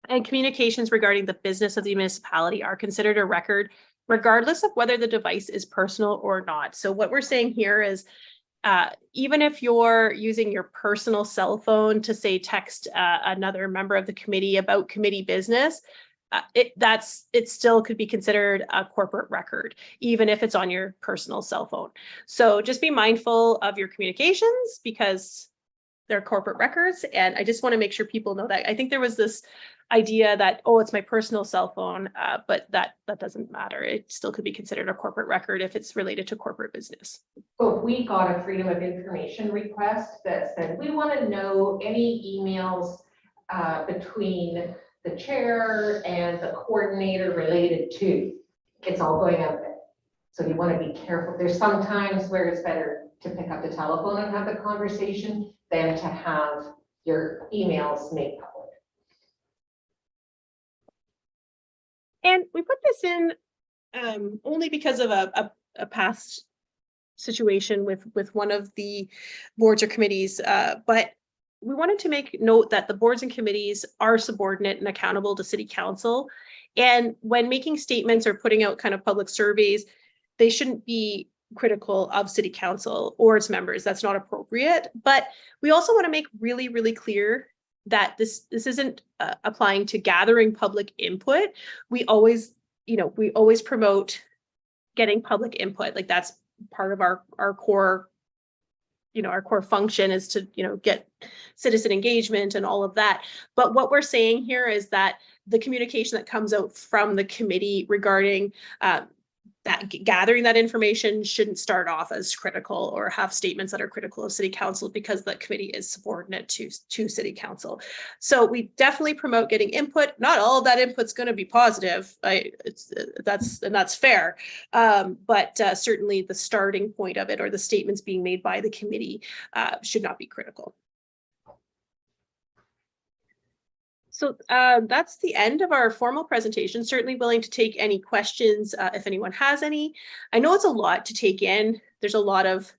And communications regarding the business of the municipality are considered a record, regardless of whether the device is personal or not. So what we're saying here is, even if you're using your personal cell phone to say text another member of the committee about committee business, it still could be considered a corporate record, even if it's on your personal cell phone. So just be mindful of your communications because they're corporate records. And I just want to make sure people know that. I think there was this idea that, oh, it's my personal cell phone, but that doesn't matter. It still could be considered a corporate record if it's related to corporate business. So if we got a Freedom of Information request that said, we want to know any emails between the chair and the coordinator related to, it's all going out there. So you want to be careful. There's some times where it's better to pick up the telephone and have the conversation than to have your emails made public. And we put this in only because of a past situation with one of the boards or committees, but we wanted to make note that the boards and committees are subordinate and accountable to city council. And when making statements or putting out kind of public surveys, they shouldn't be critical of city council or its members. That's not appropriate. But we also want to make really, really clear that this isn't applying to gathering public input. We always promote getting public input. Like that's part of our core, our core function is to, get citizen engagement and all of that. But what we're saying here is that the communication that comes out from the committee regarding that gathering that information shouldn't start off as critical or have statements that are critical of city council, because the committee is subordinate to city council. So we definitely promote getting input. Not all of that input's going to be positive. That's fair. But certainly the starting point of it, or the statements being made by the committee, should not be critical. So that's the end of our formal presentation. Certainly willing to take any questions if anyone has any. I know it's a lot to take in. There's a lot of,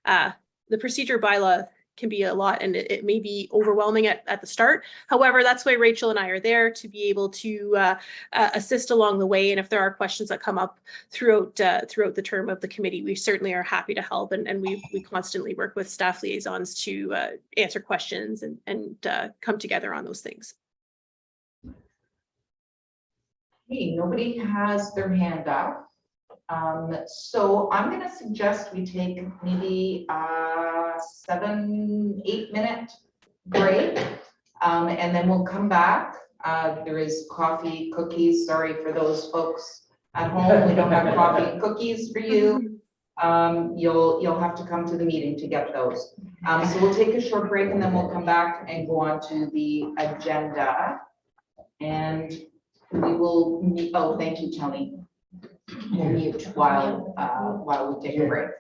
the procedure bylaw can be a lot, and it may be overwhelming at the start. However, that's why Rachel and I are there, to be able to assist along the way. And if there are questions that come up throughout the term of the committee, we certainly are happy to help. And we constantly work with staff liaisons to answer questions and come together on those things. Hey, nobody has their hand up. So I'm going to suggest we take maybe a 7-8 minute break, and then we'll come back. There is coffee, cookies. Sorry for those folks at home. We don't have coffee and cookies for you. You'll have to come to the meeting to get those. So we'll take a short break, and then we'll come back and go on to the agenda. And we will meet. Oh, thank you, Tony. We'll mute while we take a break.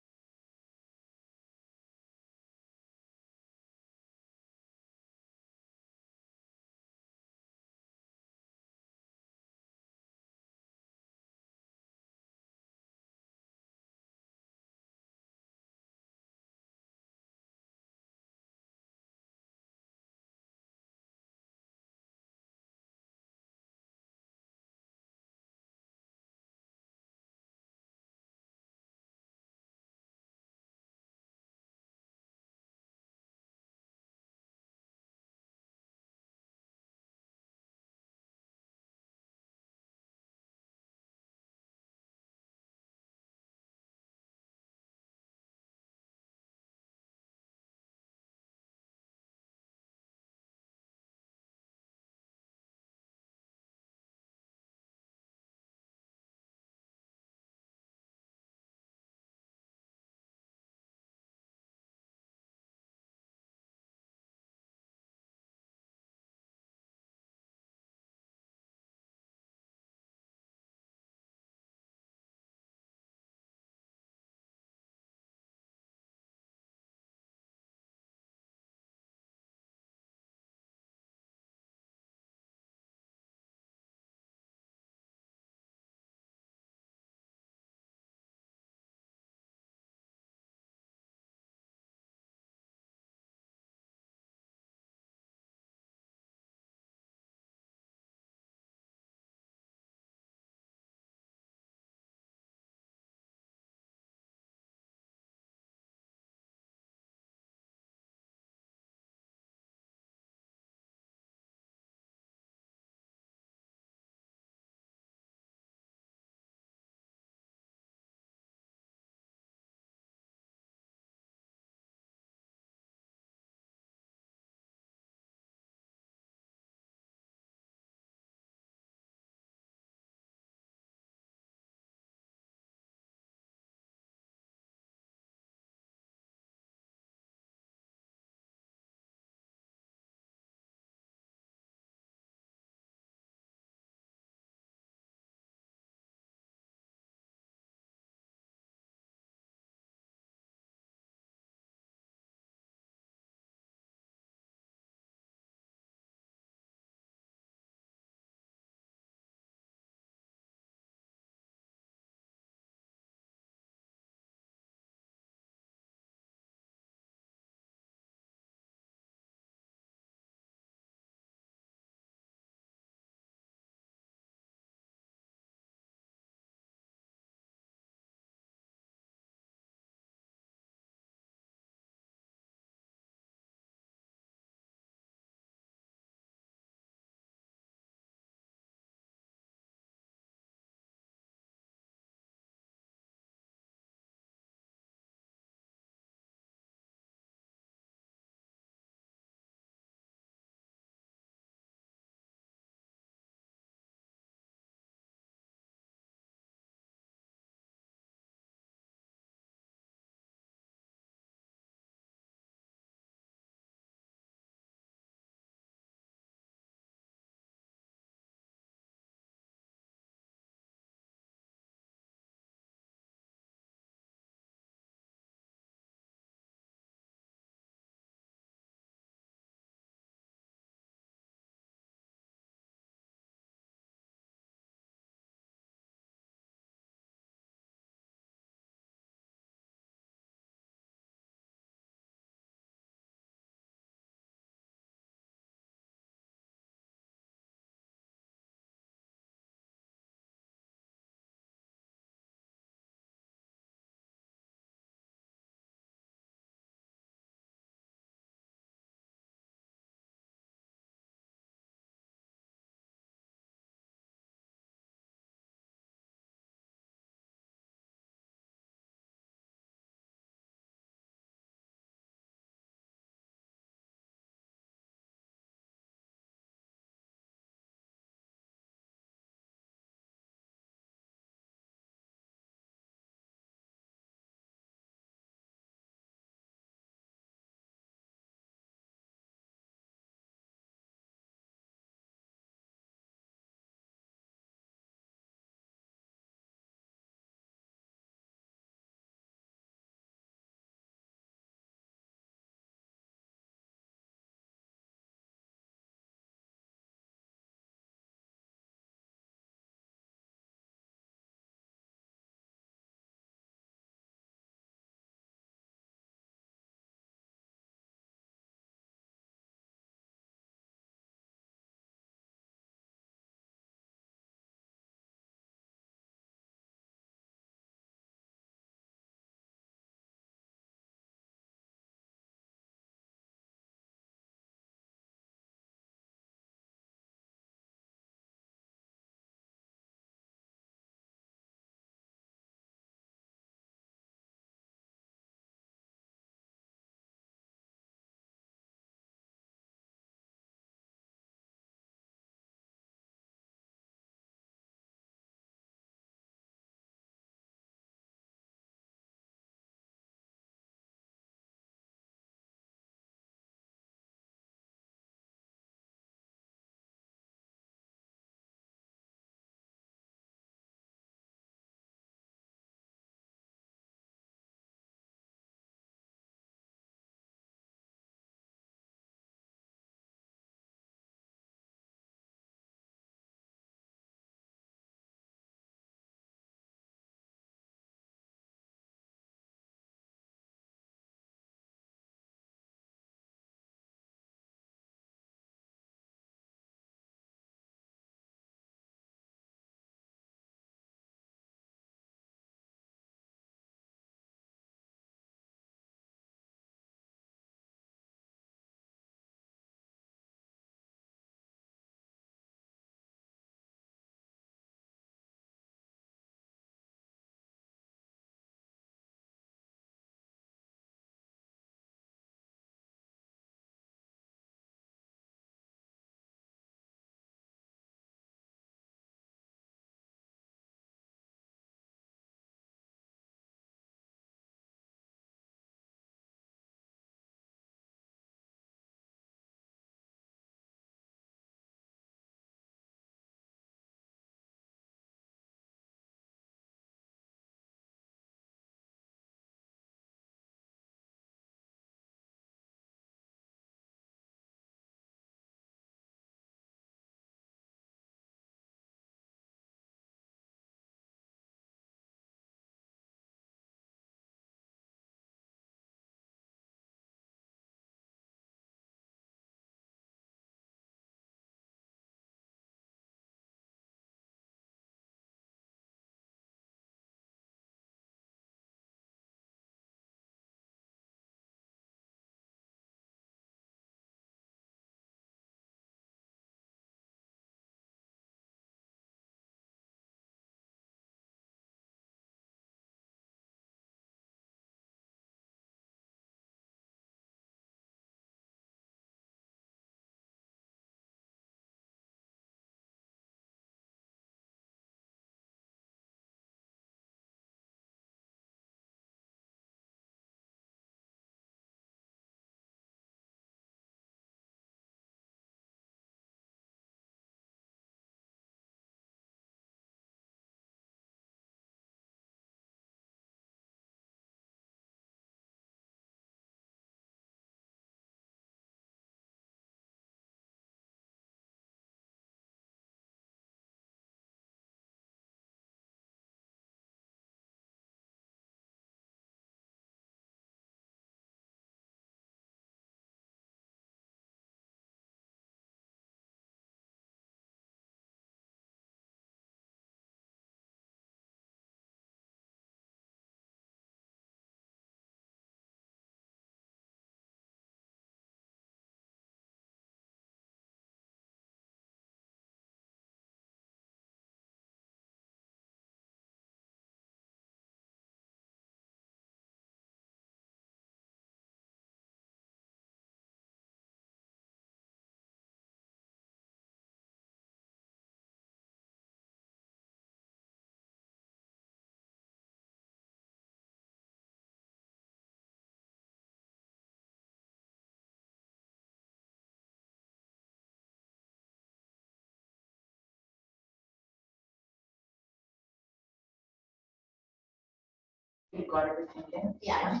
You got everything in? Yeah.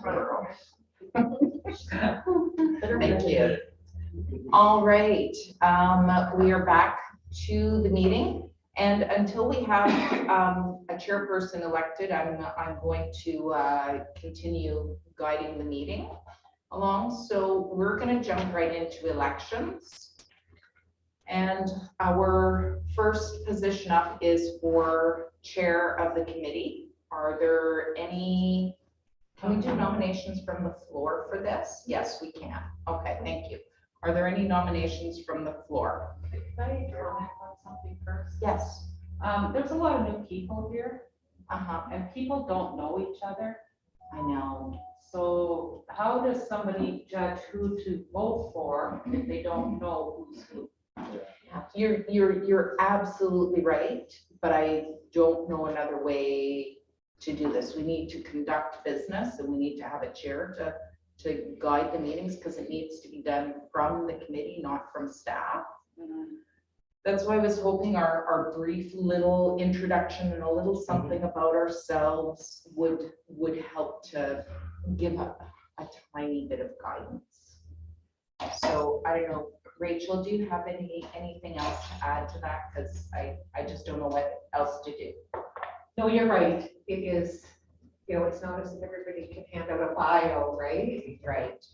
Thank you. All right, we are back to the meeting. And until we have a chairperson elected, I'm going to continue guiding the meeting along. So we're going to jump right into elections. And our first position up is for chair of the committee. Are there any, can we do nominations from the floor for this? Yes, we can. Okay, thank you. Are there any nominations from the floor? Can I comment on something first? Yes. There's a lot of new people here, Uh-huh, and people don't know each other. I know. So how does somebody judge who to vote for if they don't know who's who? You're absolutely right, but I don't know another way to do this. We need to conduct business and we need to have a chair to guide the meetings because it needs to be done from the committee, not from staff. That's why I was hoping our brief little introduction and a little something about ourselves would help to give a tiny bit of guidance. So I don't know, Rachel, do you have anything else to add to that? Because I just don't know what else to do. No, you're right. It is, it's not as if everybody can hand out a bio, right?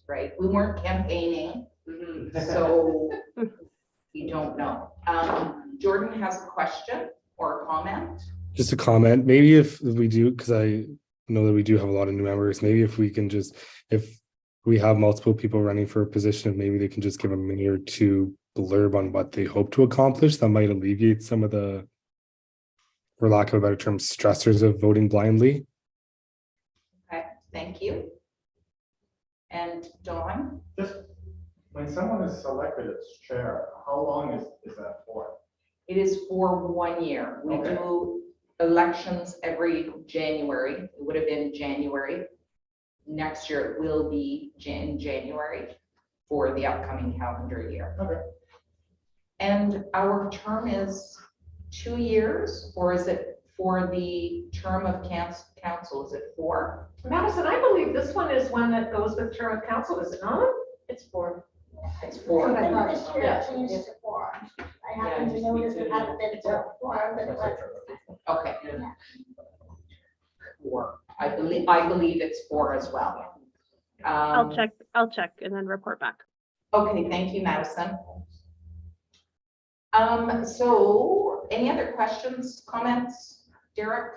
Right. We weren't campaigning, so you don't know. Jordan has a question or a comment. Just a comment, maybe if we do, because I know that we do have a lot of new members, maybe if we can just, if we have multiple people running for a position, maybe they can just give a minute or two blurb on what they hope to accomplish. That might alleviate some of the, for lack of a better term, stressors of voting blindly. Okay, thank you. And Dawn? Just when someone is selected as chair, how long is that for? It is for 1 year. We Okay. do elections every January. It would have been January. Next year it will be in January for the upcoming calendar year. Okay. And our term is 2 years, or is it for the term of council? Is it 4? Madison, I believe this one is one that goes with term of council, is it not? It's 4. It's 4. I thought this year Yeah. it changed to 4. I happened to notice it hadn't been till 4, but it was. Okay. Yeah. 4. I believe it's 4 as well. I'll check and then report back. Okay, thank you, Madison. So any other questions, comments? Derek,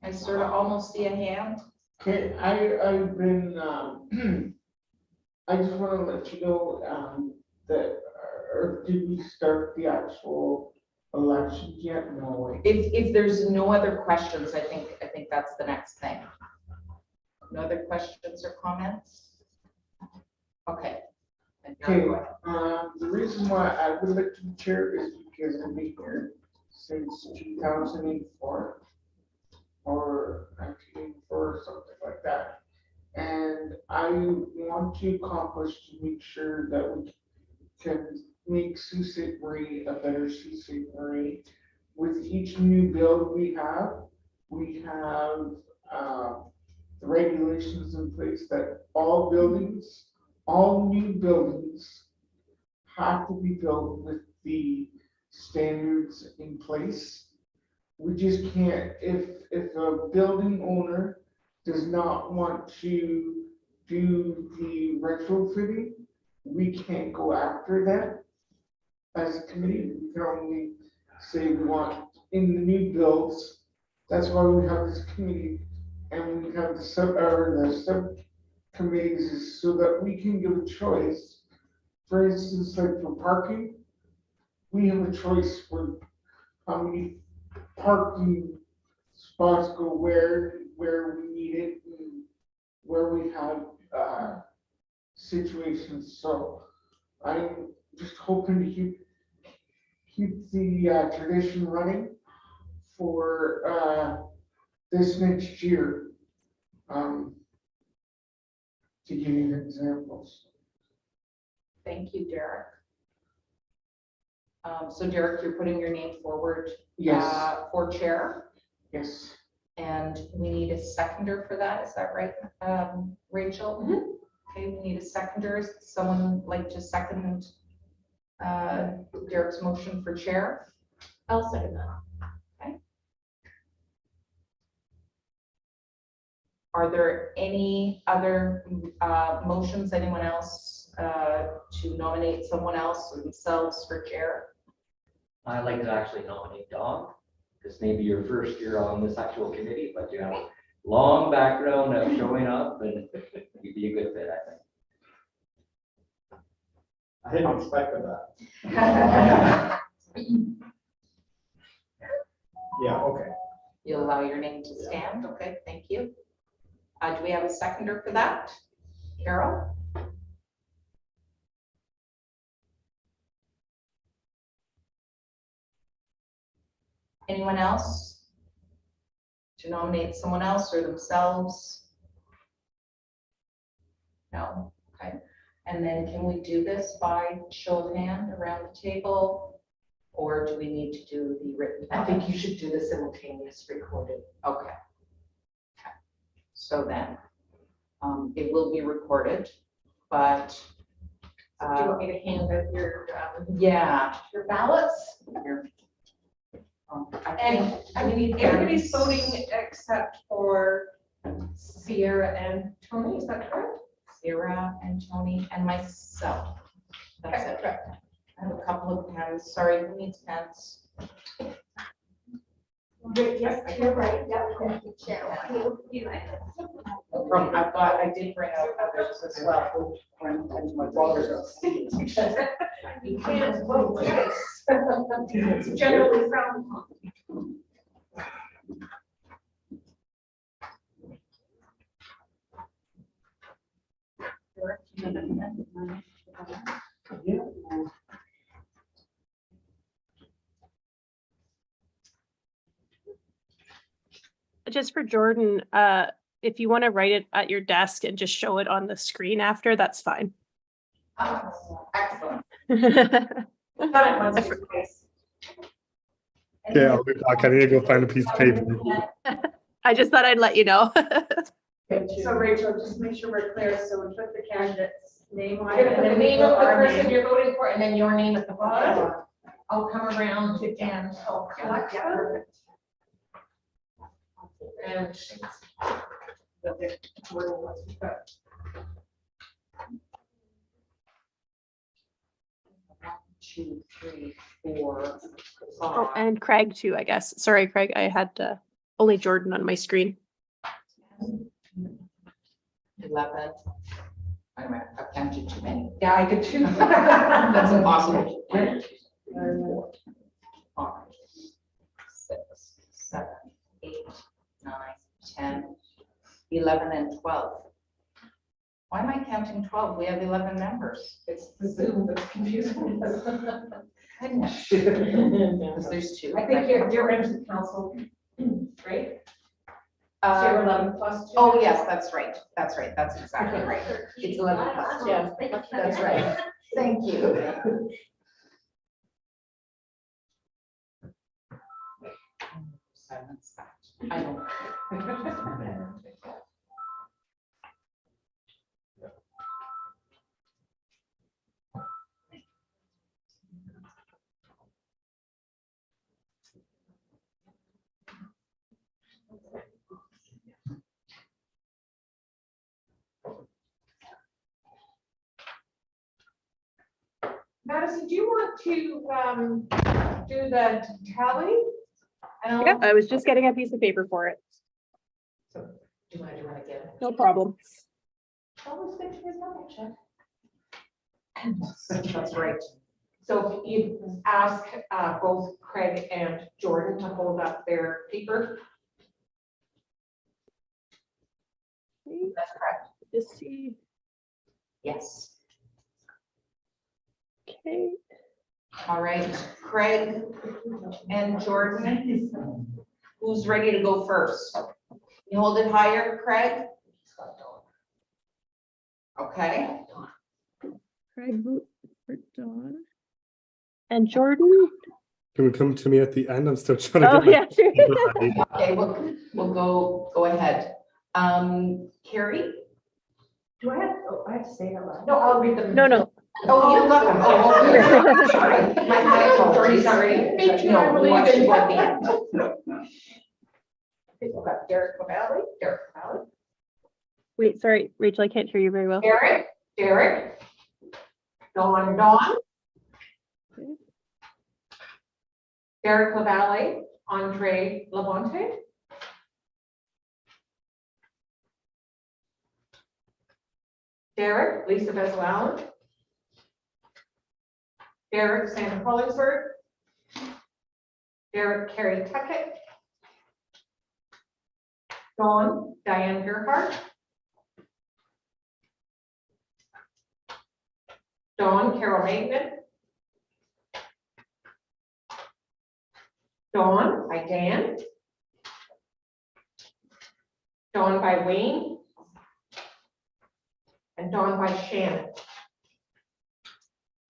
I sort of almost see a hand. Okay, I've been, I just want to let you know, that, or did we start the actual elections yet? No. If there's no other questions, I think that's the next thing. No other questions or comments? Okay. And now Okay, go ahead. the reason why I would like to chair is because I've been here since 2004 or 1984, something like that. And I want to accomplish to make sure that we can make Sault Ste. Marie a better Sault Ste. Marie. With each new build we have the regulations in place that all new buildings have to be built with the standards in place. We just can't, if a building owner does not want to do the retrofitting, we can't go after that as a committee. We can only say we want in the new builds. That's why we have this committee and we have the subcommittees is so that we can give a choice. For instance, like for parking, we have a choice for how many parking spots go where we need it and where we have situations. So I'm just hoping to keep the tradition running for this next year. To give you examples. Thank you, Derek. So Derek, you're putting your name forward Yes. for chair. Yes. And we need a seconder for that, is that right, Rachel? Okay, we need a seconder. Is someone like to second Derek's motion for chair? I'll second that. Are there any other motions, anyone else to nominate someone else or themselves for chair? I'd like to actually nominate Dawn. This may be your first year on this actual committee, but you have a long background of showing up and you'd be a good fit, I think. I didn't expect that. Yeah, okay. You'll allow your name to stand, okay, thank you. Do we have a seconder for that? Carol? Anyone else? To nominate someone else or themselves? No, okay. And then can we do this by show of hand around the table? Or do we need to do the written? I think you should do the simultaneous recording. Okay. Okay. So then, it will be recorded, but. Do you want me to hand out Yeah. your ballots? And I mean, everybody's voting except for Sierra and Tony, is that correct? Sarah and Tony and myself. That's Okay, it. correct. I have a couple of pens. Sorry, who needs pens? Yes, you're right, yeah. I did bring out others as well. My father's. You can't vote twice. It's generally frowned upon. Just for Jordan, if you want to write it at your desk and just show it on the screen after, that's fine. Excellent. Done it once or twice. Okay, I'll be back. I need to go find a piece of paper. I just thought I'd let you know. So Rachel, just make sure we're clear, so we put the candidate's name on it. You're gonna put the and then we name put of the our person name. you're voting for and then your name at the bottom. I'll come around to Dan. I'll collect them. And. 2, 3, 4, Oh, 5. and Craig too, I guess. Sorry, Craig, I had only Jordan on my screen. 11. Wait a minute, I've counted too many. Yeah, I did too. That's impossible. 1, 2, 3, 4, 5, 6, 7, 8, 9, 10, 11, and 12. Why am I counting 12? We have 11 members. It's the Zoom that's confusing. Goodness. Because there's 2. I think you're members of council, right? So you're 11 plus 2. Oh, yes, that's right. That's right. That's exactly right. It's 11 plus 2. Yeah, That's right. Thank you. Silence that. I don't. Madison, do you want to do the tally? And Yeah, I was just getting a piece of paper for it. Do you want to get it? No problem. Always good to double check. That's right. So you ask both Craig and Jordan to hold up their paper. That's correct. Just see. Yes. Okay. All right, Craig and Jordan, who's ready to go first? You hold it higher, Craig? Okay. Craig vote for Dawn. And Jordan, Can we come to me at the end? I'm still trying to Oh, get my. yeah, sure. ready. Okay, we'll go ahead. Carrie? Do I have, oh, I have to say that loud. No, I'll read them. No. Oh, you got them. Oh, okay. Sorry. My Sorry, apologies. sorry. No, we want you at the end. We've got Derek Lavalley, Wait, sorry, Rachel, I can't hear you very well. Derek, Dawn, Derek Lavalley, Andre Labonte, Derek, Lisa Bezel-Allen, Derek, Sandra Hollingsworth, Derek, Carrie Tuckett, Dawn, Diane Gerhardt, Dawn, Carol Maitland, Dawn by Dan, Dawn by Wayne, and Dawn by Shannon.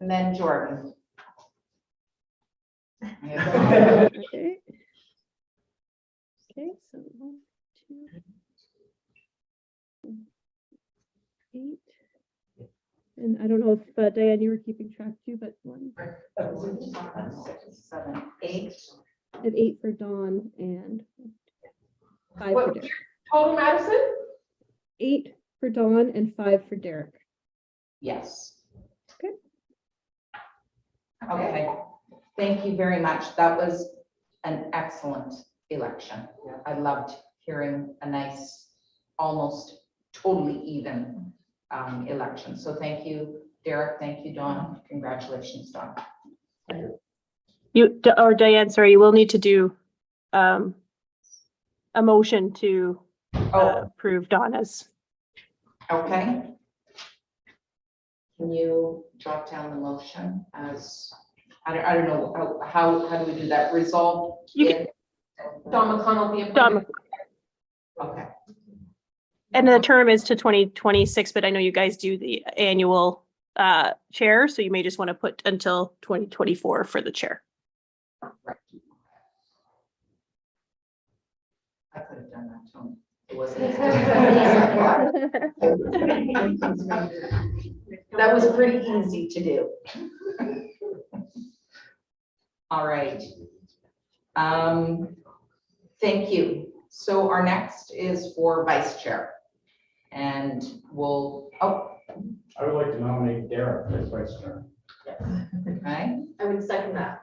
And then Jordan. Okay. Okay, so 1, 2, 8. And I don't know if Diane, you were keeping track too, but 1, 6, 7, 8. I have 8 for Dawn and 5 for What Derek. total, Madison? 8 for Dawn and 5 for Derek. Yes. Okay. Okay. Thank you very much. That was an excellent election. I loved hearing a nice, almost totally even election. So thank you, Derek. Thank you, Dawn. Congratulations, Dawn. You or Diane, sorry, you will need to do a motion to approve Donna's. Okay. Can you jot down the motion as, I don't know, how do we do that? Resolve? You in- Dawn McConnell be Dawn, appointed. Okay. and the term is to 2026, but I know you guys do the annual chair, so you may just want to put until 2024 for the chair. Right. I could have done that, Tony. It wasn't. That was pretty easy to do. All right. Thank you. So our next is for vice chair. And we'll, I would like to nominate Derek as vice chair. okay. I would second that.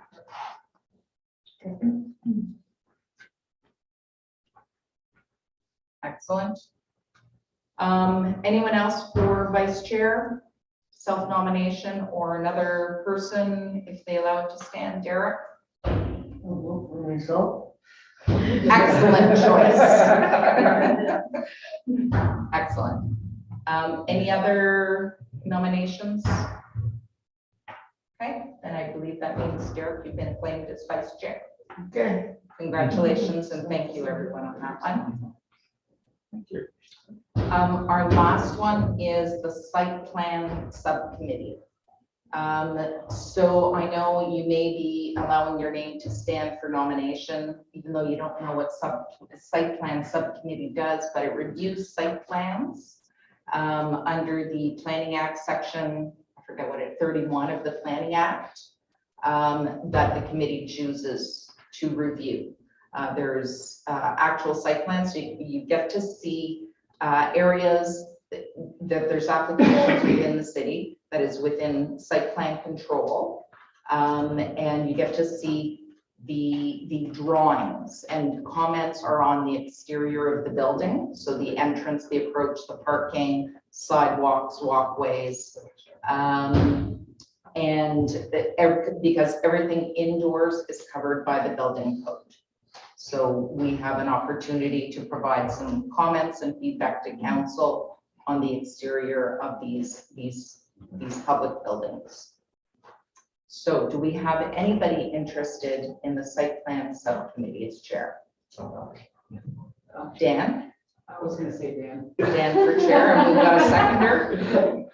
Excellent. Anyone else for vice chair? Self-nomination or another person, if they allow it to stand? Derek? Myself? Excellent choice. Excellent. Any other nominations? Okay, then I believe that means, Derek, you've been appointed as vice chair. Okay. Congratulations and thank you everyone on that one. Thank you. Our last one is the site plan subcommittee. So I know you may be allowing your name to stand for nomination, even though you don't know what site plan subcommittee does, but it reviews site plans under the Planning Act section, I forget what 31 of the Planning Act, that the committee chooses to review. There's actual site plans, so you get to see areas that there's applications within the city that is within site plan control. And you get to see the drawings, and comments are on the exterior of the building. So the entrance, the approach, the parking, sidewalks, walkways. Because everything indoors is covered by the building code. So we have an opportunity to provide some comments and feedback to council on the exterior of these public buildings. So do we have anybody interested in the site plan subcommittee as chair? Dan? I was gonna say Dan. Dan for chair, and we've got a seconder.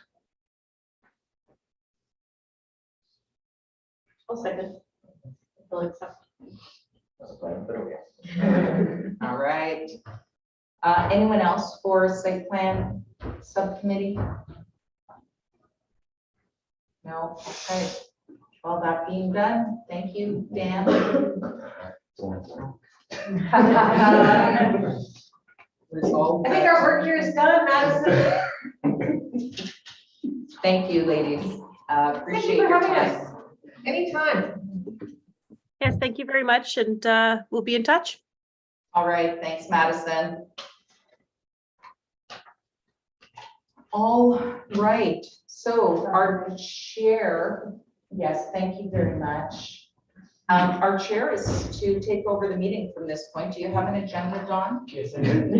I'll second. We'll accept. All right. Anyone else for site plan subcommittee? No, okay. Well, that being done, thank you, Dan. Resolve I think our work here is done, Madison. Thank you, ladies. Thank Appreciate you for your having time. us. Anytime. Yes, thank you very much, and we'll be in touch. All right, thanks, Madison. All right, so our chair, yes, thank you very much. Our chair is to take over the meeting from this point. Do you have an agenda, Dawn? Yes, I do.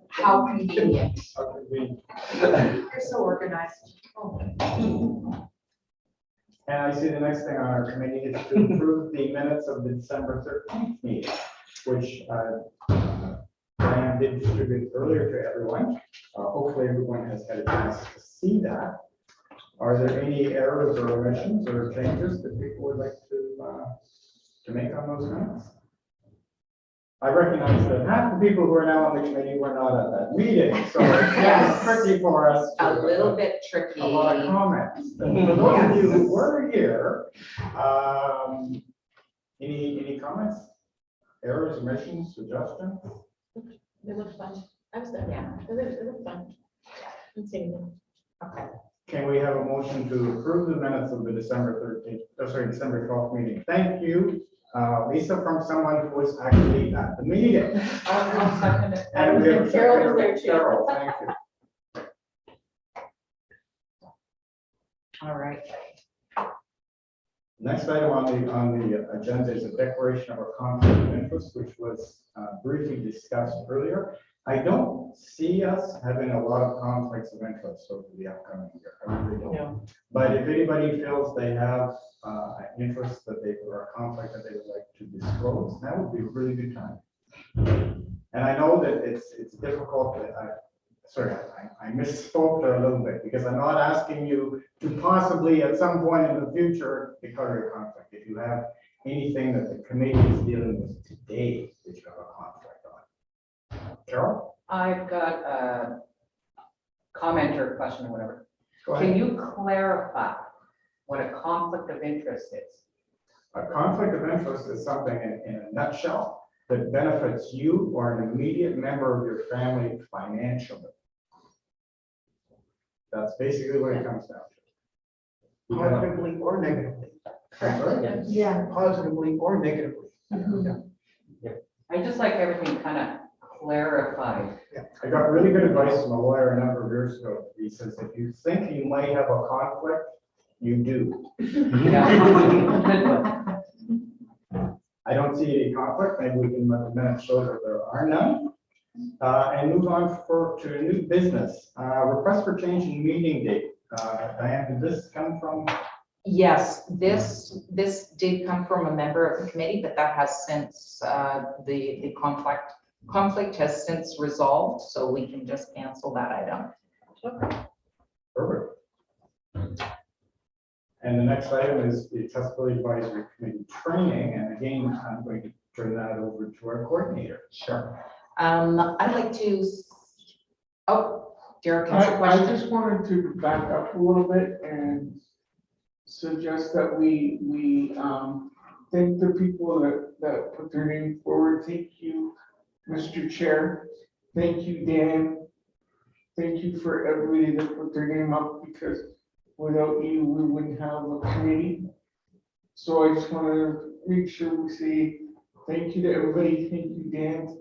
How convenient. How could we- You're so organized. And I see the next thing on our committee is to approve the minutes of the December 13th meeting, which Diane did distribute earlier to everyone. Hopefully everyone has had a chance to see that. Are there any errors or omissions or changes that people would like to make on those minutes? I recognize that half the people who are now on the committee were not at that meeting, so it's tricky for us. A little bit tricky. A lot of comments. But for those of you who were here, any comments, errors, omissions, suggestions? It looks fun. I was there. Yeah. It looks fun. Let's see. Okay. Can we have a motion to approve the minutes of the December 12th meeting? Thank you, Lisa, from someone who was actually at the meeting. I'll second it. And we have a Carol was second, there too. Carol, thank you. All right. Next item on the agenda is a declaration of a conflict of interest, which was briefly discussed earlier. I don't see us having a lot of conflicts of interest over the upcoming year. I really don't. No. But if anybody feels they have an interest that they, or a conflict that they would like to disclose, that would be a really good time. And I know that it's difficult. I misspoke there a little bit, because I'm not asking you to possibly at some point in the future declare a conflict. If you have anything that the committee is dealing with today that you have a conflict on. Carol? I've got a comment or question or whatever. Go ahead. Can you clarify what a conflict of interest is? A conflict of interest is something in a nutshell that benefits you or an immediate member of your family financially. That's basically what it comes down to. Positively or negatively. Correct. Yeah. Positively or negatively. I just like everything kind of clarified. I got really good advice from a lawyer a number of years ago. He says, if you think you might have a conflict, you do. I don't see any conflict. Maybe we can let the minutes show that there are none. And move on to new business. Request for change in meeting date. Diane, did this come from? Yes, this did come from a member of the committee, but that has since, the conflict has since resolved, so we can just cancel that item. Perfect. And the next item is the accessibility advisory committee training. And again, I'm going to turn that over to our coordinator. Sure. I'd like to, oh, Derek has a I question. just wanted to back up a little bit and suggest that we thank the people that put their name forward. Thank you, Mr. Chair. Thank you, Dan. Thank you for everybody that put their name up, because without you, we wouldn't have a committee. So I just want to make sure we say thank you to everybody. Thank you, Dan.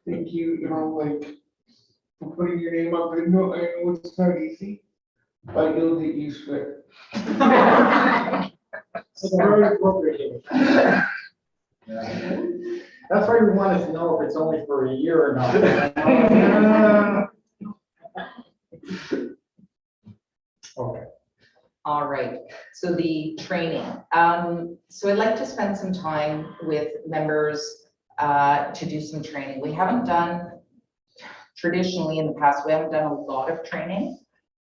Thank you, for putting your name up. I know it's not easy, but you'll get used to it. Very appropriate. That's why we wanted to know if it's only for a year or not. Okay. All right, so the training. So I'd like to spend some time with members to do some training. We haven't done, traditionally in the past, we haven't done a lot of training.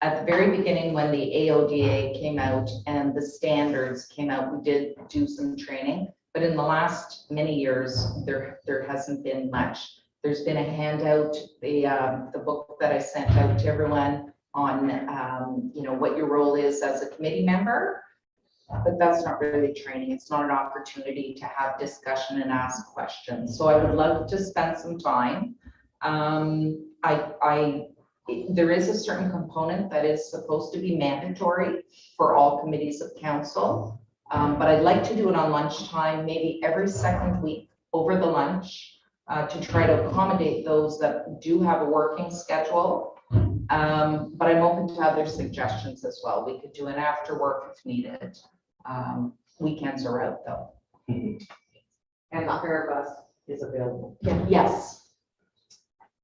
at the very beginning, when the AODA came out and the standards came out, we did do some training. But in the last many years, there hasn't been much. There's been a handout, the book that I sent out to everyone on, what your role is as a committee member. But that's not really training. It's not an opportunity to have discussion and ask questions. So I would love to spend some time. There is a certain component that is supposed to be mandatory for all committees of council. But I'd like to do it on lunchtime, maybe every second week over the lunch, to try to accommodate those that do have a working schedule. But I'm open to other suggestions as well. We could do an after work if needed. Weekends are out though. And the pair of us is available. Yes.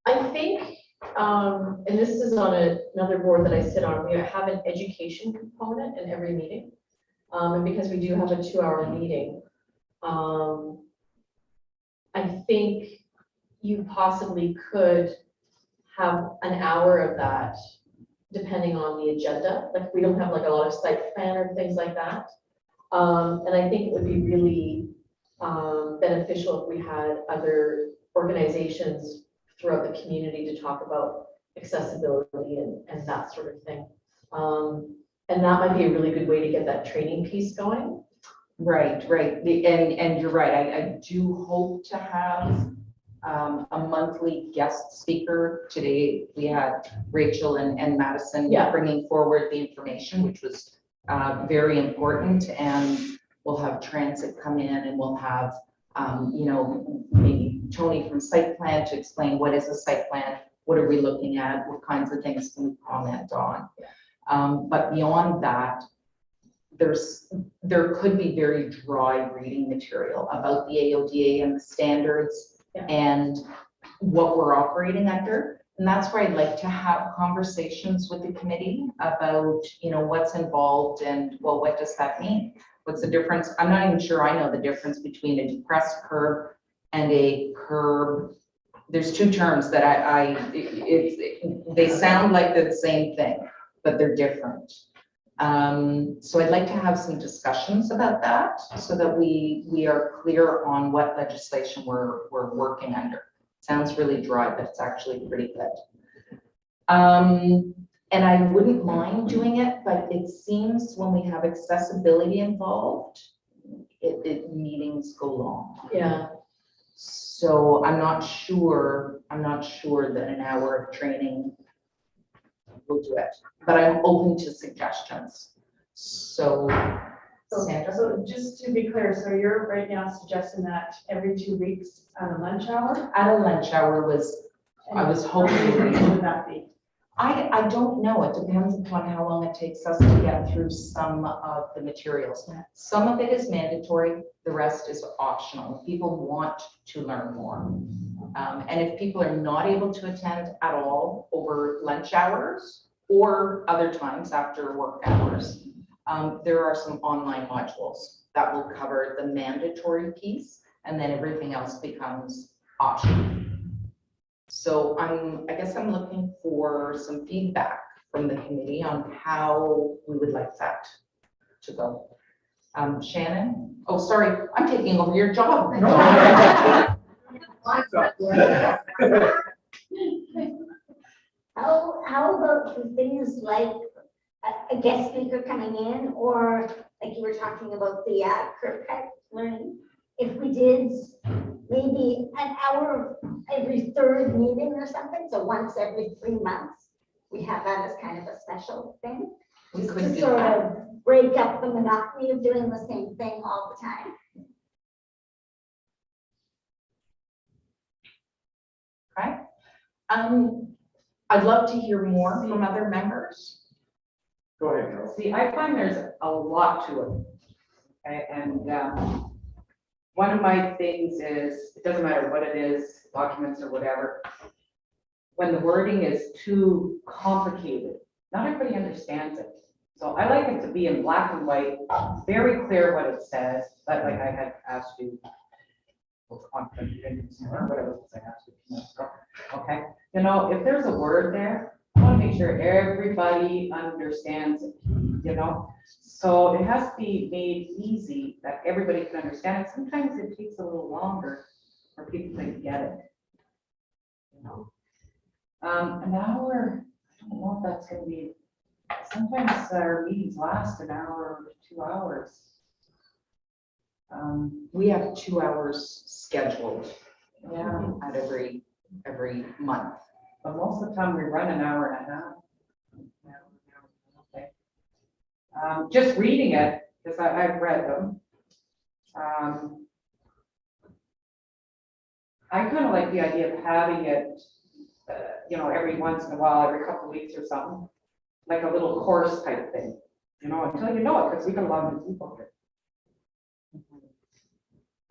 I think, and this is on another board that I sit on, we have an education component in every meeting. And because we do have a 2-hour meeting, I think you possibly could have an hour of that depending on the agenda. Like we don't have like a lot of site plan or things like that. And I think it would be really beneficial if we had other organizations throughout the community to talk about accessibility and that sort of thing. And that might be a really good way to get that training piece going. Right. And you're right. I do hope to have a monthly guest speaker. Today we had Rachel and Madison bringing forward the information, which was very important. And we'll have transit come in and we'll have, maybe Tony from site plan to explain what is a site plan, what are we looking at, what kinds of things can we comment on. But beyond that, there could be very dry reading material about the AODA and the standards and what we're operating under. And that's where I'd like to have conversations with the committee about, what's involved and, well, what does that mean? What's the difference? I'm not even sure I know the difference between a depressed curb and a curb. There's two terms that they sound like they're the same thing, but they're different. So I'd like to have some discussions about that so that we are clear on what legislation we're working under. Sounds really dry, but it's actually pretty good. And I wouldn't mind doing it, but it seems when we have accessibility involved, meetings go long. Yeah. So I'm not sure that an hour of training will do it, but I'm open to suggestions. So Sandra? So just to be clear, so you're right now suggesting that every 2 weeks at a lunch hour? At a lunch hour I was hoping. How many weeks would that be? I don't know. It depends upon how long it takes us to get through some of the materials. Some of it is mandatory, the rest is optional. People want to learn more. And if people are not able to attend at all over lunch hours or other times after work hours, there are some online modules that will cover the mandatory piece, and then everything else becomes optional. So I guess I'm looking for some feedback from the committee on how we would like that to go. Shannon? Oh, sorry, I'm taking over your job. How about for things like a guest speaker coming in, or like you were talking about the curb cut learning? If we did maybe an hour every third meeting or something, so once every 3 months, we have that as kind of a special thing. We Just could to do sort that. of break up the monotony of doing the same thing all the time. Okay. I'd love to hear more from other members. Go ahead, Carol. See, I find there's a lot to it. Okay, and one of my things is, it doesn't matter what it is, documents or whatever, when the wording is too complicated, not everybody understands it. So I like it to be in black and white, very clear what it says, but like I had asked you, whatever it was I asked you. Okay, if there's a word there I want to make sure everybody understands it, you know? So it has to be made easy that everybody can understand it. Sometimes it takes a little longer for people to get it. You know? An hour, I don't know if that's gonna be, sometimes our meetings last an hour or 2 hours. We have 2 hours scheduled Yeah, at every month. but most of the time we run an hour and a half. Okay. Just reading it, because I've read them. I kind of like the idea of having it, you know, every once in a while, every couple of weeks or something, like a little course type thing, you know, until you know it, because we got a lot of new people here.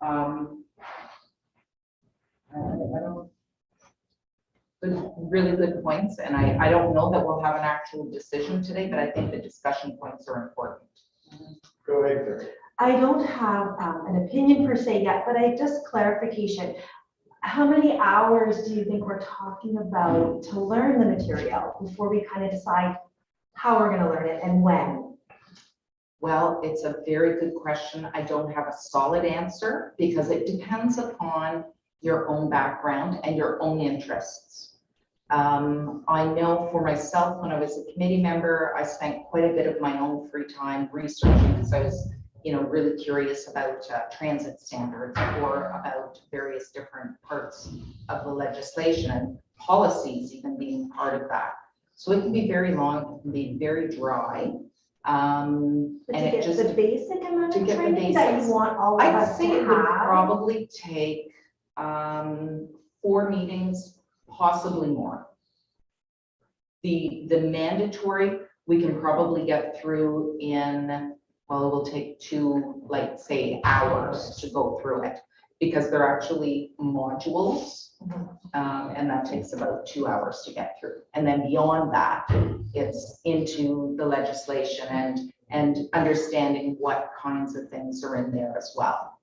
I don't. Good, really good points, and I don't know that we'll have an actual decision today, but I think the discussion points are important. Go ahead, Carrie. I don't have an opinion per se yet, but I just clarification. How many hours do you think we're talking about to learn the material before we kind of decide how we're going to learn it and when? Well, it's a very good question. I don't have a solid answer because it depends upon your own background and your own interests. I know for myself, when I was a committee member, I spent quite a bit of my own free time researching because I was, you know, really curious about transit standards or about various different parts of the legislation and policies even being part of that. So it can be very long, it can be very dry. And But to it get just, the basic amount to of get the training that basics. you want all of I'd us say to it would have? probably take 4 meetings, possibly more. The mandatory, we can probably get through in, well, it will take 2, like say, hours to go through it because they're actually modules. And that takes about 2 hours to get through. And then beyond that, it's into the legislation and understanding what kinds of things are in there as well.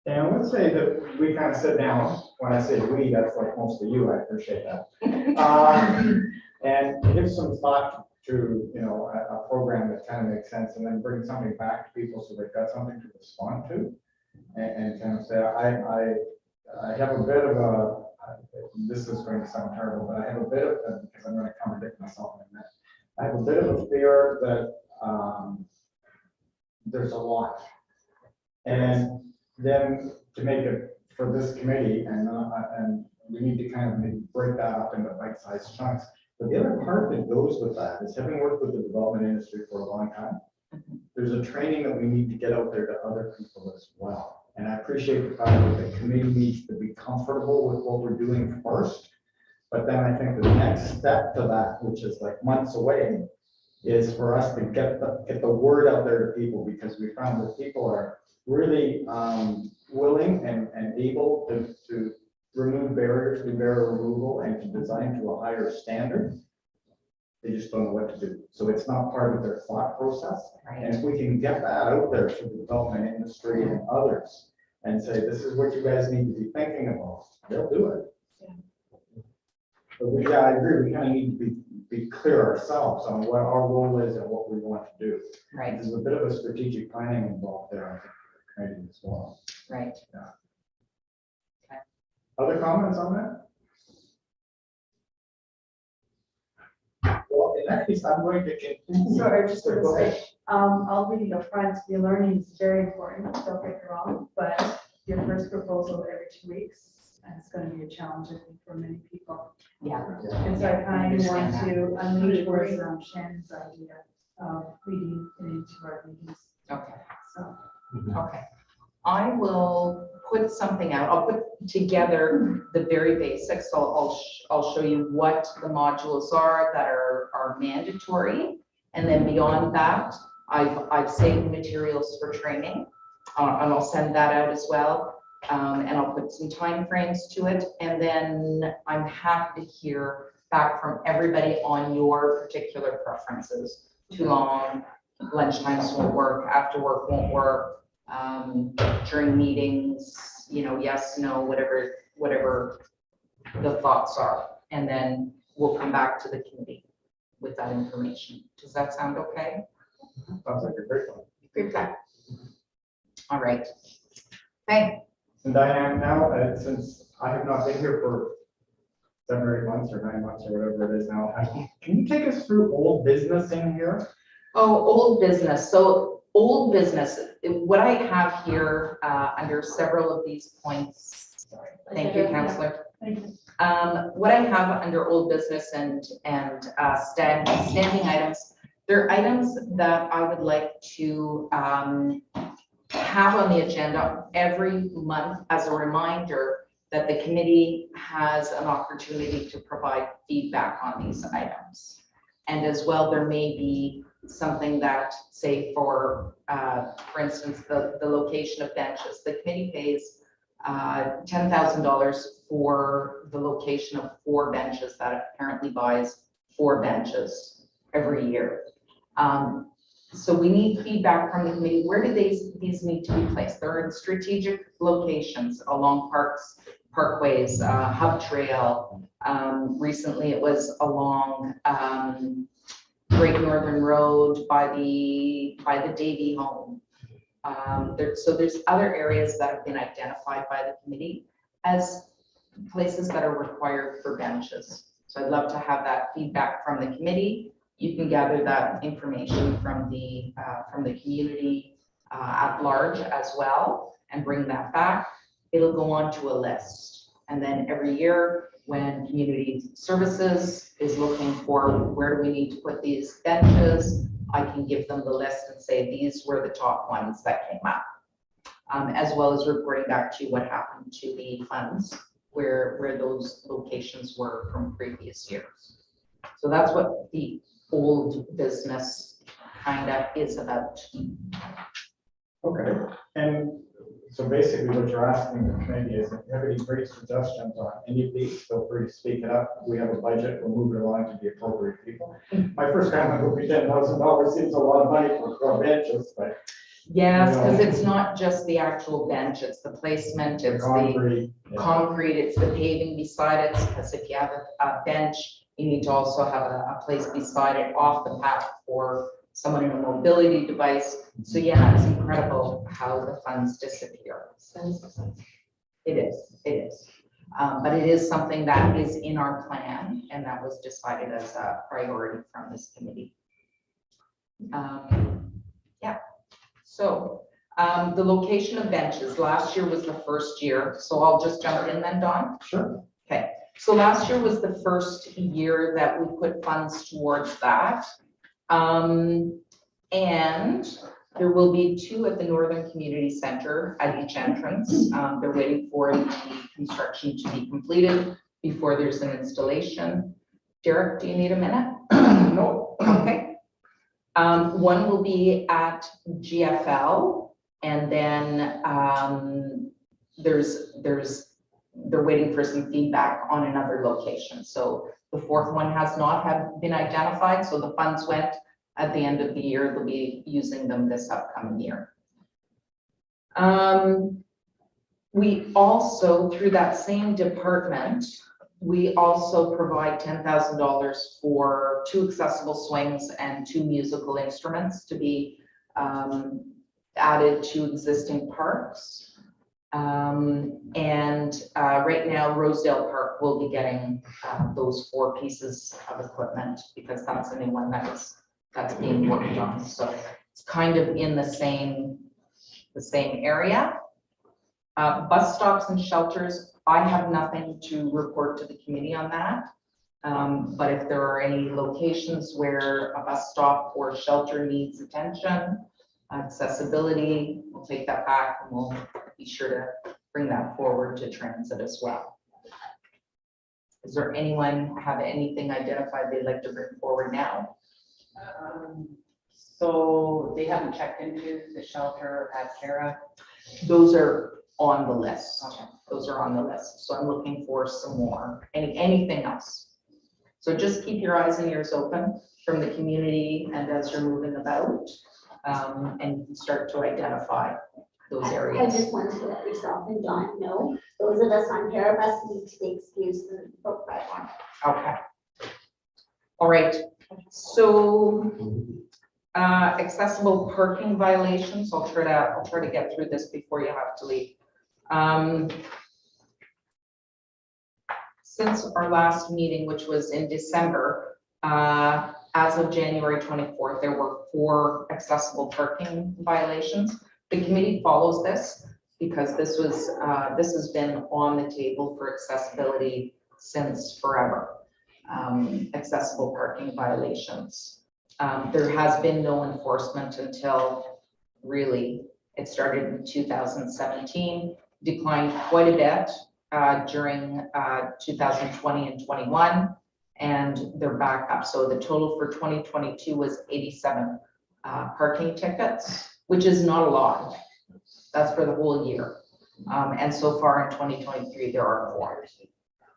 And let's say that we kind of sit down, when I say we, that's like most of you, I appreciate that. And give some thought to, you know, a program that kind of makes sense and then bring something back to people so they've got something to respond to. And kind of say, I have a bit of a, this is going to sound terrible, but I have a bit of, because I'm going to contradict myself in a minute. I have a bit of a fear that there's a lot. And then to make it for this committee, and we need to kind of maybe break that up into bite-sized chunks. But the other part that goes with that is, having worked with the development industry for a long time, there's a training that we need to get out there to other people as well. And I appreciate the fact that the committee needs to be comfortable with what we're doing first. But then I think the next step to that, which is like months away, is for us to get the word out there to people, because we found that people are really willing and able to remove barriers, do barrier removal, and to design to a higher standard. They just don't know what to do. So it's not part of their thought process. Right. And if we can get that out there to the development industry and others and say, this is what you guys need to be thinking about, they'll do it. Yeah. But I agree, we kind of need to be clear ourselves on what our role is and what we want to do. Right. There's a bit of a strategic planning involved there, I think, for the committee as well. Right. Yeah. Okay. Other comments on that? Well, in that case, I'm going to continue. So I just want Go to ahead. say, I'll be up front, your learning is very important, don't get me wrong, but your first proposal every 2 weeks, and it's going to be a challenge, I think, for many people. Yeah. And so I kind of want understand to unleash towards Shannon's idea of reading it into our meetings, Okay. so. Okay. I will put something out. I'll put together the very basics. I'll show you what the modules are that are mandatory. And then beyond that, I've saved materials for training, and I'll send that out as well. And I'll put some timeframes to it. And then I'm happy to hear back from everybody on your particular preferences. Too long, lunchtimes won't work, after work won't work, during meetings, you know, yes, no, whatever the thoughts are. and then we'll come back to the committee with that information. Does that sound okay? Sounds like a great one. Okay. All right. Okay. And Diane, now, since I have not been here for 7 or 8 months or 9 months or whatever it is now, can you take us through old business in here? Oh, old business. So old business, what I have here under several of these points. Sorry. Thank you, Councillor. What I have under old business and standing items, they're items that I would like to have on the agenda every month as a reminder that the committee has an opportunity to provide feedback on these items. And as well, there may be something that, say, for instance, the location of benches. The committee pays $10,000 for the location of 4 benches that it apparently buys 4 benches every year. So we need feedback from the committee. Where do these need to be placed? They're in strategic locations along parkways, Hub Trail. Recently it was along Great Northern Road by the Davy home. So there's other areas that have been identified by the committee as places that are required for benches. So I'd love to have that feedback from the committee. You can gather that information from the community at large as well and bring that back. It'll go on to a list. And then every year when community services is looking for where do we need to put these benches, I can give them the list and say, these were the top ones that came up. As well as reporting back to you what happened to the funds, where those locations were from previous years. So that's what the old business kind of is about. Okay, and so basically what you're asking the committee is if you have any great suggestions on any of these, feel free to speak it up. We have a budget, we'll move it along to the appropriate people. My first comment would be $10,000 seems a lot of money for 4 benches, but. Yes, because it's not just the actual bench, it's the placement, it's the concrete, it's the paving beside it, because if you have a bench, you need to also have a place beside it off the path for someone in a mobility device. So yeah, it's incredible how the funds disappear. It is. But it is something that is in our plan and that was decided as a priority from this committee. Yeah. So the location of benches, last year was the first year. So I'll just jump in then, Don. Sure. Okay. So last year was the first year that we put funds towards that. And there will be 2 at the Northern Community Center at each entrance. They're waiting for the construction to be completed before there's an installation. Derek, do you need a minute? No. Okay. One will be at GFL, and then they're waiting for some feedback on another location. So the 4th one has not been identified, so the funds went at the end of the year. They'll be using them this upcoming year. We also, through that same department, we also provide $10,000 for 2 accessible swings and 2 musical instruments to be added to existing parks. Right now, Rosedale Park will be getting those 4 pieces of equipment because that's a new one that's being worked on. So it's kind of in the same area. Bus stops and shelters, I have nothing to report to the committee on that. But if there are any locations where a bus stop or shelter needs attention, accessibility, we'll take that back and we'll be sure to bring that forward to transit as well. Is there anyone have anything identified they'd like to bring forward now? So they haven't checked into the shelter at Cara? Those are on the list. Okay. Those are on the list. So I'm looking for some more. Anything else? So just keep your eyes and ears open from the community and as you're moving about, and you can start to identify. those I areas. just wanted to let yourself and Dawn know, those of us on Parabus need to be excused and book by one. Okay. All right, so accessible parking violations, I'll try to get through this before you have to leave. Since our last meeting, which was in December, as of January 24th, there were 4 accessible parking violations. The committee follows this because this has been on the table for accessibility since forever. Accessible parking violations. There has been no enforcement until really it started in 2017, declined quite a bit during 2020 and 21, and they're back up. So the total for 2022 was 87 parking tickets, which is not a lot. That's for the whole year. And so far in 2023, there are 4.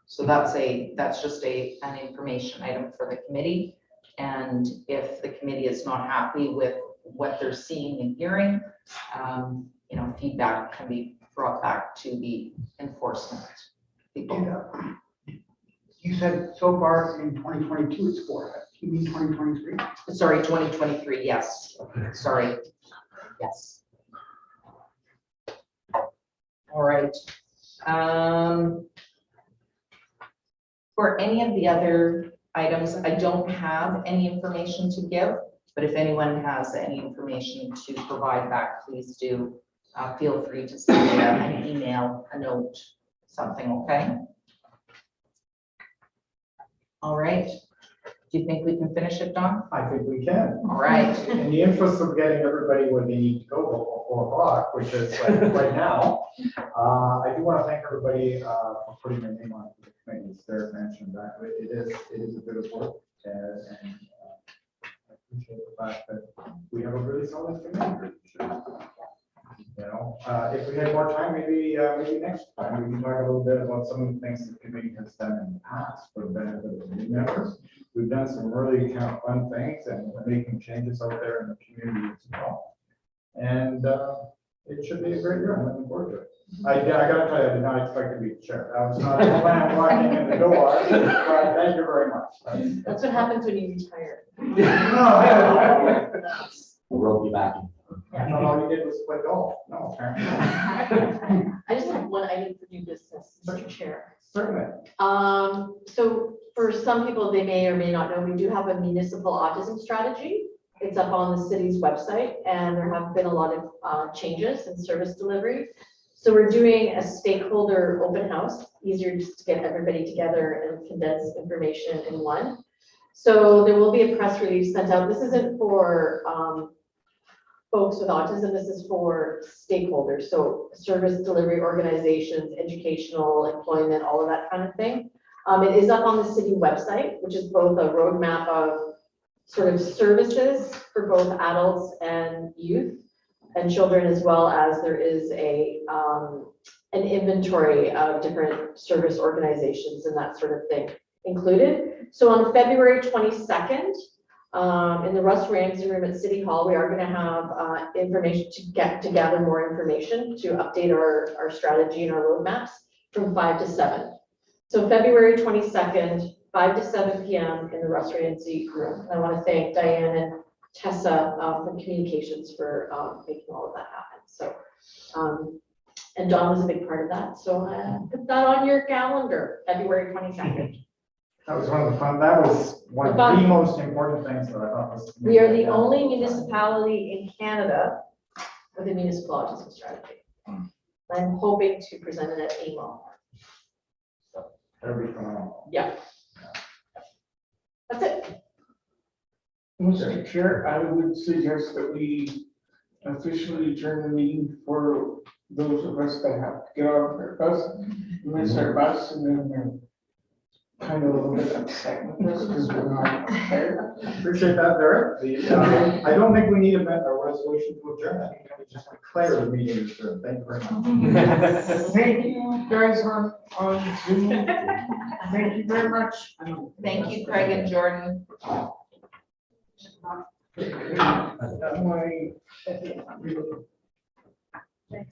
So that's just an information item for the committee. And if the committee is not happy with what they're seeing and hearing, feedback can be brought back to the enforcement people. You said so far in 2022 it's 4. You mean 2023? Sorry, 2023, yes. Sorry. Yes. All right. For any of the other items, I don't have any information to give, but if anyone has any information to provide back, please do. Feel free to send me an email, a note, something, okay? All right. Do you think we can finish it, Don? I think we can. All right. In the interest of getting everybody where they need to go before 4 o'clock, which is like right now, I do want to thank everybody for putting their name on the committee. As Derek mentioned, that it is a bit of work, and I appreciate the fact that we have a really solid committee. If we had more time, maybe next time we can talk a little bit about some of the things the committee has done in the past for the benefit of the new members. We've done some really kind of fun things, and we're making changes out there in the community as well. And it should be a great year. I'm looking forward to it. I gotta tell you, I did not expect to be the chair. That was not the plan walking in the door, but thank you very much. That's what happens when you retire. We'll roll you back. I thought all you did was play golf. No, apparently. I just have one item for new business, Mr. Chair. Certainly. So for some people, they may or may not know, we do have a municipal autism strategy. It's up on the city's website, and there have been a lot of changes in service delivery. So we're doing a stakeholder open house, easier just to get everybody together and condense information in one. So there will be a press release sent out. This isn't for folks with autism, this is for stakeholders. So service delivery organizations, educational, employment, all of that kind of thing. It is up on the city website, which is both a roadmap of sort of services for both adults and youth and children, as well as there is an inventory of different service organizations and that sort of thing included. So on February 22nd, in the Russ Ramsey room at City Hall, we are going to have information to gather more information to update our strategy and our roadmaps from 5 to 7. So February 22nd, 5 to 7 p.m. in the Russ Ramsey room. And I want to thank Diane and Tessa from communications for making all of that happen. So, and Dawn was a big part of that. So put that on your calendar, February 22nd. That was one of the fun. That was one of the most important things that I thought was. We are the only municipality in Canada with a municipal autism strategy. I'm hoping to present it at AMO. That'll be phenomenal. Yeah. That's it. Mr. Chair, I would suggest that we officially adjourn the meeting for those of us that have to get off their bus, miss our bus, and then they're kind of a little bit upset with us because we're not there. Appreciate that, Derek. I don't think we need a resolution to adjourn. I think we just declare the meeting adjourned. Thank you very much. Thank you guys on Zoom. Thank you very much. Thank you, Craig and Jordan. Thanks.